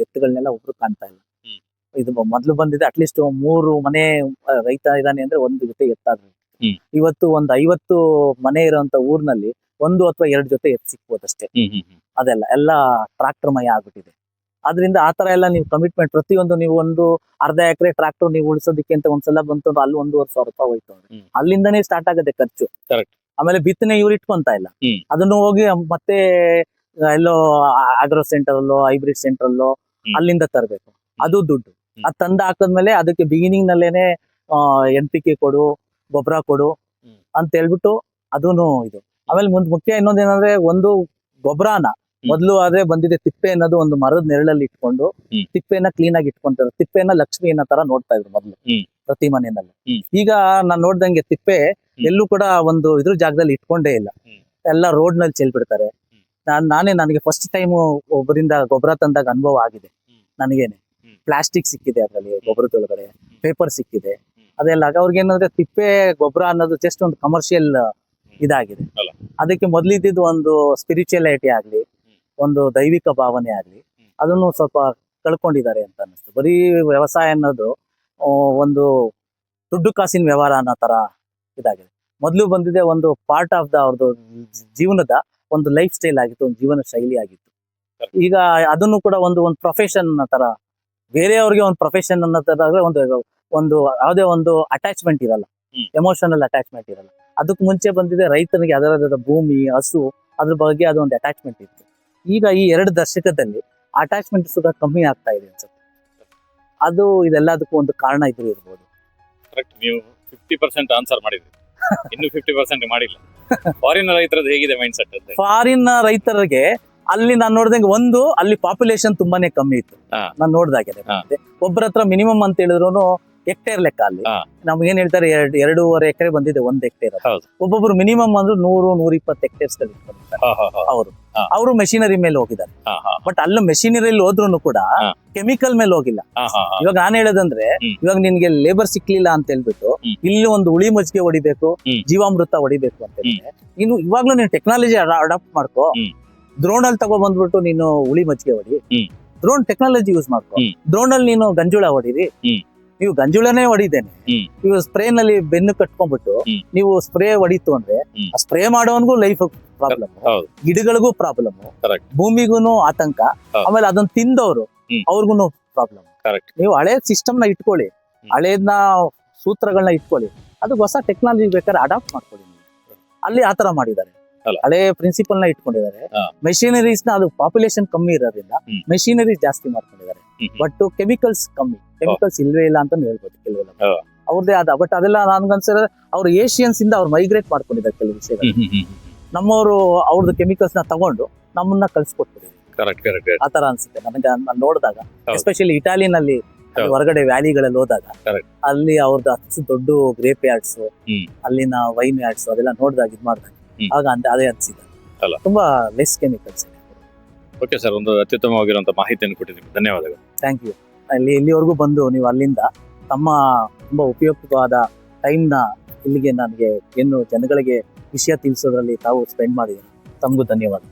ಎತ್ತುಗಳನ್ನೆಲ್ಲ ಒಬ್ರು ಕಾಣ್ತಾ ಇಲ್ಲ. ಇದು ಮೊದ್ಲು ಬಂದಿದೆ ಅಟ್ಲೀಸ್ಟ್ 3 ಮನೆ ರೈತ ಇದ್ದಾನೆ ಅಂದ್ರೆ ಒಂದು ಜೊತೆ ಎತ್ತಾದ್ರು. ಇವತ್ತು ಒಂದು 50 ಮನೆ ಇರುವಂತ ಊರ್ನಲ್ಲಿ 1 ಅಥವಾ 2 ಜೊತೆ ಎತ್ತು ಸಿಕ್ಬೋದಷ್ಟೇ. ಎಲ್ಲ ಟ್ರಾಕ್ಟರ್ ಮಯ ಆಗ್ಬಿಟ್ಟಿದೆ. ಆದ್ರಿಂದ ಆತರ ಎಲ್ಲ ನೀವು ಕಮಿಟ್ಮೆಂಟ್ ಪ್ರತಿಯೊಂದು, ನೀವು ಒಂದು ಅರ್ಧ ಎಕರೆ ಟ್ರಾಕ್ಟರ್ ನೀವು ಉಳಿಸೋದಕ್ಕೆ ಅಂತ ಒಂದ್ಸಲ ಬಂತು ಅಂದ್ರೆ ಅಲ್ಲಿ 1,500 ರೂಪಾಯಿ ಹೋಯ್ತು ಅಂದ್ರೆ ಅಲ್ಲಿಂದನೇ ಸ್ಟಾರ್ಟ್ ಆಗುತ್ತೆ ಖರ್ಚು. ಆಮೇಲೆ ಬಿತ್ತನೆ ಇವ್ರು ಇಟ್ಕೊಂತ ಇಲ್ಲ, ಅದನ್ನು ಹೋಗಿ ಮತ್ತೆ ಎಲ್ಲೋ ಆಗ್ರೋ ಸೆಂಟರ್ ಅಲ್ಲೋ ಹೈಬ್ರಿಡ್ ಸೆಂಟರ್ ಅಲ್ಲೋ ಅಲ್ಲಿಂದ ತರಬೇಕು, ಅದು ದುಡ್ಡು. ಅದ್ ತಂದ ಹಾಕದ್ಮೇಲೆ ಅದಕ್ಕೆ ಬಿಗಿನಿಂಗ್ ನಲ್ಲೇನೆ NPK ಕೊಡು, ಗೊಬ್ಬರ ಕೊಡು ಅಂತ ಹೇಳ್ಬಿಟ್ಟು ಅದೂನು ಇದು. ಆಮೇಲೆ ಮುಖ್ಯ ಇನ್ನೊಂದೇನಂದ್ರೆ, ಒಂದು ಗೊಬ್ಬರನ ಮೊದ್ಲು ಆದ್ರೆ ಬಂದಿದೆ ತಿಪ್ಪೆ ಅನ್ನೋದು ಒಂದು ಮರದ ನೆರಳಲ್ಲಿ ಇಟ್ಕೊಂಡು ತಿಪ್ಪೆನ ಕ್ಲೀನ್ ಆಗಿ ಇಟ್ಕೊಂತಾರೆ. ತಿಪ್ಪೆನ ಲಕ್ಷ್ಮಿ ಅನ್ನೋ ತರ ನೋಡ್ತಾ ಇದ್ರು ಮೊದ್ಲು ಪ್ರತಿ ಮನೆಯಲ್ಲಿ. ಈಗ ನಾನ್ ನೋಡ್ದಂಗೆ ತಿಪ್ಪೆ ಎಲ್ಲೂ ಕೂಡ ಒಂದು ಇದ್ರ ಜಾಗದಲ್ಲಿ ಇಟ್ಕೊಂಡೇ ಇಲ್ಲ, ಎಲ್ಲ ರೋಡ್ ನಲ್ಲಿ ಚೆಲ್ಬಿಡ್ತಾರೆ. ನನಗೆ ಫಸ್ಟ್ ಟೈಮ್ ಒಬ್ಬರಿಂದ ಗೊಬ್ಬರ ತಂದಾಗ ಅನುಭವ ಆಗಿದೆ ನನಗೇನೆ. ಪ್ಲಾಸ್ಟಿಕ್ ಸಿಕ್ಕಿದೆ ಅದ್ರಲ್ಲಿ, ಗೊಬ್ಬರದೊಳಗಡೆ ಪೇಪರ್ ಸಿಕ್ಕಿದೆ, ಅದೆಲ್ಲ. ಅವ್ರಿಗೆ ಏನಂದ್ರೆ ತಿಪ್ಪೆ ಗೊಬ್ಬರ ಅನ್ನೋದು ಜಸ್ಟ್ ಒಂದು ಕಮರ್ಷಿಯಲ್ ಇದಾಗಿದೆ. ಅದಕ್ಕೆ ಮೊದ್ಲಿದ್ದು ಒಂದು ಸ್ಪಿರಿಚುಯಾಲಿಟಿ ಆಗ್ಲಿ, ಒಂದು ದೈವಿಕ ಭಾವನೆ ಆಗ್ಲಿ, ಅದನ್ನು ಸ್ವಲ್ಪ ಕಳ್ಕೊಂಡಿದ್ದಾರೆ ಅಂತ ಅನ್ನಿಸ್ತು. ಬರೀ ವ್ಯವಸಾಯ ಅನ್ನೋದು ಒಂದು ದುಡ್ಡು ಕಾಸಿನ ವ್ಯವಹಾರ ಅನ್ನೋ ತರ ಇದಾಗಿದೆ. ಮೊದ್ಲು ಬಂದಿದೆ ಒಂದು ಪಾರ್ಟ್ ಆಫ್ ಅವ್ರದ್ದು ಜೀವನದ ಒಂದು ಲೈಫ್ ಸ್ಟೈಲ್ ಆಗಿತ್ತು, ಒಂದು ಜೀವನ ಶೈಲಿ ಆಗಿತ್ತು. ಈಗ ಅದನ್ನು ಕೂಡ ಒಂದು ಪ್ರೊಫೆಷನ್ ಅನ್ನೋ ತರ, ಬೇರೆಯವ್ರಿಗೆ ಒಂದು ಪ್ರೊಫೆಷನ್ ಅನ್ನೋ ತರ ಒಂದು ಯಾವುದೇ ಒಂದು ಅಟ್ಯಾಚ್ಮೆಂಟ್ ಇರಲ್ಲ, ಎಮೋಷನಲ್ ಅಟ್ಯಾಚ್ಮೆಂಟ್ ಇರಲ್ಲ. ಅದಕ್ಕೆ ಮುಂಚೆ ಬಂದಿದೆ ರೈತನಿಗೆ ಅದರ ಭೂಮಿ, ಹಸು, ಅದ್ರ ಬಗ್ಗೆ ಅದೊಂದು ಅಟ್ಯಾಚ್ಮೆಂಟ್ ಇತ್ತು. ಈಗ ಈ 2 ದಶಕದಲ್ಲಿ ಅಟ್ಯಾಚ್ಮೆಂಟ್ ಸುಧಾ ಕಮ್ಮಿ ಆಗ್ತಾ ಇದೆ ಅನ್ಸುತ್ತೆ. ಅದು ಇದೆಲ್ಲದಕ್ಕೂ ಒಂದು ಕಾರಣ ಇದ್ರೂ ಇರ್ಬೋದು. ಕರೆಕ್ಟ್. ನೀವು 50% ಆನ್ಸರ್ ಮಾಡಿದ್ರಿ, ಇನ್ನು 50% ಮಾಡಿಲ್ಲ. ಫಾರಿನ್ ರೈತರದ್ದು ಹೇಗಿದೆ ಮೈಂಡ್ ಸೆಟ್ ಅಂತ? ಫಾರಿನ್ ರೈತರಿಗೆ ಅಲ್ಲಿ ನಾನು ನೋಡ್ದಂಗೆ ಅಲ್ಲಿ ಪಾಪ್ಯುಲೇಷನ್ ತುಂಬಾನೇ ಕಮ್ಮಿ ಇತ್ತು. ಹಾ. ನಾನು ನೋಡ್ದಾಗೆ ಒಬ್ಬರ ಹತ್ರ ಮಿನಿಮಮ್ ಅಂತ ಹೇಳಿದ್ರು ಹೆಕ್ಟೇರ್ ಲೆಕ್ಕ ಅಲ್ಲಿ ಹಾ. ನಮ್ಗೆ ಏನ್ ಹೇಳ್ತಾರೆ 2.5 ಎಕರೆ ಬಂದಿದೆ 1 ಹೆಕ್ಟೇರ್. ಹೌದು. ಒಬ್ಬೊಬ್ರು ಮಿನಿಮಮ್ ಅಂದ್ರೆ 100-120 ಹೆಕ್ಟೇರ್ಸ್ ಅವರು ಮೆಷಿನರಿ ಮೇಲೆ ಹೋಗಿದ್ದಾರೆ. ಬಟ್ ಅಲ್ಲ ಮೆಷಿನರಿಯಲ್ಲಿ ಹೋದ್ರು ಕೂಡ ಕೆಮಿಕಲ್ ಮೇಲೆ ಹೋಗಿಲ್ಲ. ಇವಾಗ ನಾನು ಹೇಳೋದಂದ್ರೆ ಇವಾಗ ನಿನ್ಗೆ ಲೇಬರ್ ಸಿಕ್ಲಿಲ್ಲ ಅಂತ ಹೇಳ್ಬಿಟ್ಟು ಇಲ್ಲಿ ಒಂದು ಹುಳಿ ಮಜ್ಜಿಗೆ ಹೊಡಿಬೇಕು, ಜೀವಾಮೃತ ಹೊಡಿಬೇಕು ಅಂತ ಹೇಳಿದ್ರೆ ನೀನು ಇವಾಗ್ಲೂ ನೀನು ಟೆಕ್ನಾಲಜಿ ಅಡಾಪ್ಟ್ ಮಾಡ್ಕೋ. ಡ್ರೋನ್ ಅಲ್ಲಿ ತಗೋ ಬಂದ್ಬಿಟ್ಟು ನೀನು ಹುಳಿ ಮಜ್ಜಿಗೆ ಹೊಡಿ, ಡ್ರೋನ್ ಟೆಕ್ನಾಲಜಿ ಯೂಸ್ ಮಾಡ್ಕೋ. ಡ್ರೋನ್ ಅಲ್ಲಿ ನೀನು ಗಂಜುಳ ಹೊಡಿರಿ. ನೀವು ಗಂಜುಳನೇ ಹೊಡಿದೇನೆ ನೀವು ಸ್ಪ್ರೇ ನಲ್ಲಿ ಬೆನ್ನು ಕಟ್ಕೊಂಡ್ಬಿಟ್ಟು ನೀವು ಸ್ಪ್ರೇ ಹೊಡಿತು ಅಂದ್ರೆ ಆ ಸ್ಪ್ರೇ ಮಾಡೋನ್ಗೂ ಲೈಫ್ ಪ್ರಾಬ್ಲಮ್, ಗಿಡಗಳಿಗೂ ಪ್ರಾಬ್ಲಮ್, ಭೂಮಿಗೂ ಆತಂಕ, ಆಮೇಲೆ ಅದನ್ನ ತಿಂದವರು ಅವ್ರಿಗೂ ಪ್ರಾಬ್ಲಮ್. ನೀವು ಹಳೆ ಸಿಸ್ಟಮ್ ನ ಇಟ್ಕೊಳ್ಳಿ, ಹಳೇದ್ನ ಸೂತ್ರಗಳನ್ನ ಇಟ್ಕೊಳ್ಳಿ, ಅದಕ್ಕೆ ಹೊಸ ಟೆಕ್ನಾಲಜಿ ಬೇಕಾದ್ರೆ ಅಡಾಪ್ಟ್ ಮಾಡ್ಕೊಳ್ಳಿ. ಅಲ್ಲಿ ಆತರ ಮಾಡಿದ್ದಾರೆ, ಹಳೆ ಪ್ರಿನ್ಸಿಪಲ್ ನ ಇಟ್ಕೊಂಡಿದ್ದಾರೆ. ಮೆಷಿನರೀಸ್ ನ ಅದು ಪಾಪ್ಯುಲೇಷನ್ ಕಮ್ಮಿ ಇರೋದ್ರಿಂದ ಮೆಷಿನರೀಸ್ ಜಾಸ್ತಿ ಮಾಡ್ಕೊಂಡಿದ್ದಾರೆ. ಬಟ್ ಕೆಮಿಕಲ್ಸ್ ಕಮ್ಮಿ, ಕೆಮಿಕಲ್ಸ್ ಇಲ್ವೇ ಇಲ್ಲ ಅಂತ ಹೇಳ್ಬೋದು ಕೆಲವೆಲ್ಲ ಅವ್ರದೇ ಆದ. ಬಟ್ ಅದೆಲ್ಲ ನನ್ಗನ್ಸಿದ್ರೆ ಅವ್ರು ಏಷಿಯನ್ಸ್ ಇಂದ ಅವ್ರು ಮೈಗ್ರೇಟ್ ಮಾಡ್ಕೊಂಡಿದ್ದಾರೆ ಕೆಲವು ವಿಷಯಗಳು. ನಮ್ಮವರು ಅವ್ರದ್ದು ಕೆಮಿಕಲ್ಸ್ ನ ತಗೊಂಡು ನಮ್ಮನ್ನ ಕಳ್ಸಿಕೊಟ್ಬಿಟ್ಟಿದ್ದಾರೆ. ಆತರ ಅನ್ಸುತ್ತೆ ನನಗೆ ನಾನು ನೋಡಿದಾಗ. ಎಸ್ಪೆಷಲಿ ಇಟಾಲಿನಲ್ಲಿ ಹೊರಗಡೆ ವ್ಯಾಲಿಗಳಲ್ಲಿ ಹೋದಾಗ ಅಲ್ಲಿ ಅವ್ರದ್ದು ಅಷ್ಟು ದೊಡ್ಡ ಗ್ರೇಪ್ ಯಾರ್ಡ್ಸ್, ಅಲ್ಲಿನ ವೈನ್ ಯಾರ್ಡ್ಸ್ ಅದೆಲ್ಲ ನೋಡಿದಾಗ ಇದ್ ಮಾಡಿದಾಗ ಆಗ ಅದೇ ಅನ್ಸಿದೆ. ತುಂಬಾ ಲೆಸ್ ಕೆಮಿಕಲ್ಸ್ ಇದೆ. ಓಕೆ ಸರ್, ಒಂದು ಅತ್ಯುತ್ತಮವಾಗಿರುವಂತಹ ಮಾಹಿತಿಯನ್ನು ಕೊಟ್ಟಿದ್ದೀವಿ, ಧನ್ಯವಾದಗಳು. Thank you. ಇಲ್ಲಿವರೆಗೂ ಬಂದು ನೀವು ಅಲ್ಲಿಂದ ತಮ್ಮ ತುಂಬಾ ಉಪಯುಕ್ತವಾದ ಟೈಮ್ನ ಇಲ್ಲಿಗೆ ನನಗೆ ಏನು ಜನಗಳಿಗೆ ವಿಷಯ ತಿಳಿಸೋದ್ರಲ್ಲಿ ತಾವು ಸ್ಪೆಂಡ್ ಮಾಡಿದ್ದೀರಾ, ತಮಗೂ ಧನ್ಯವಾದ.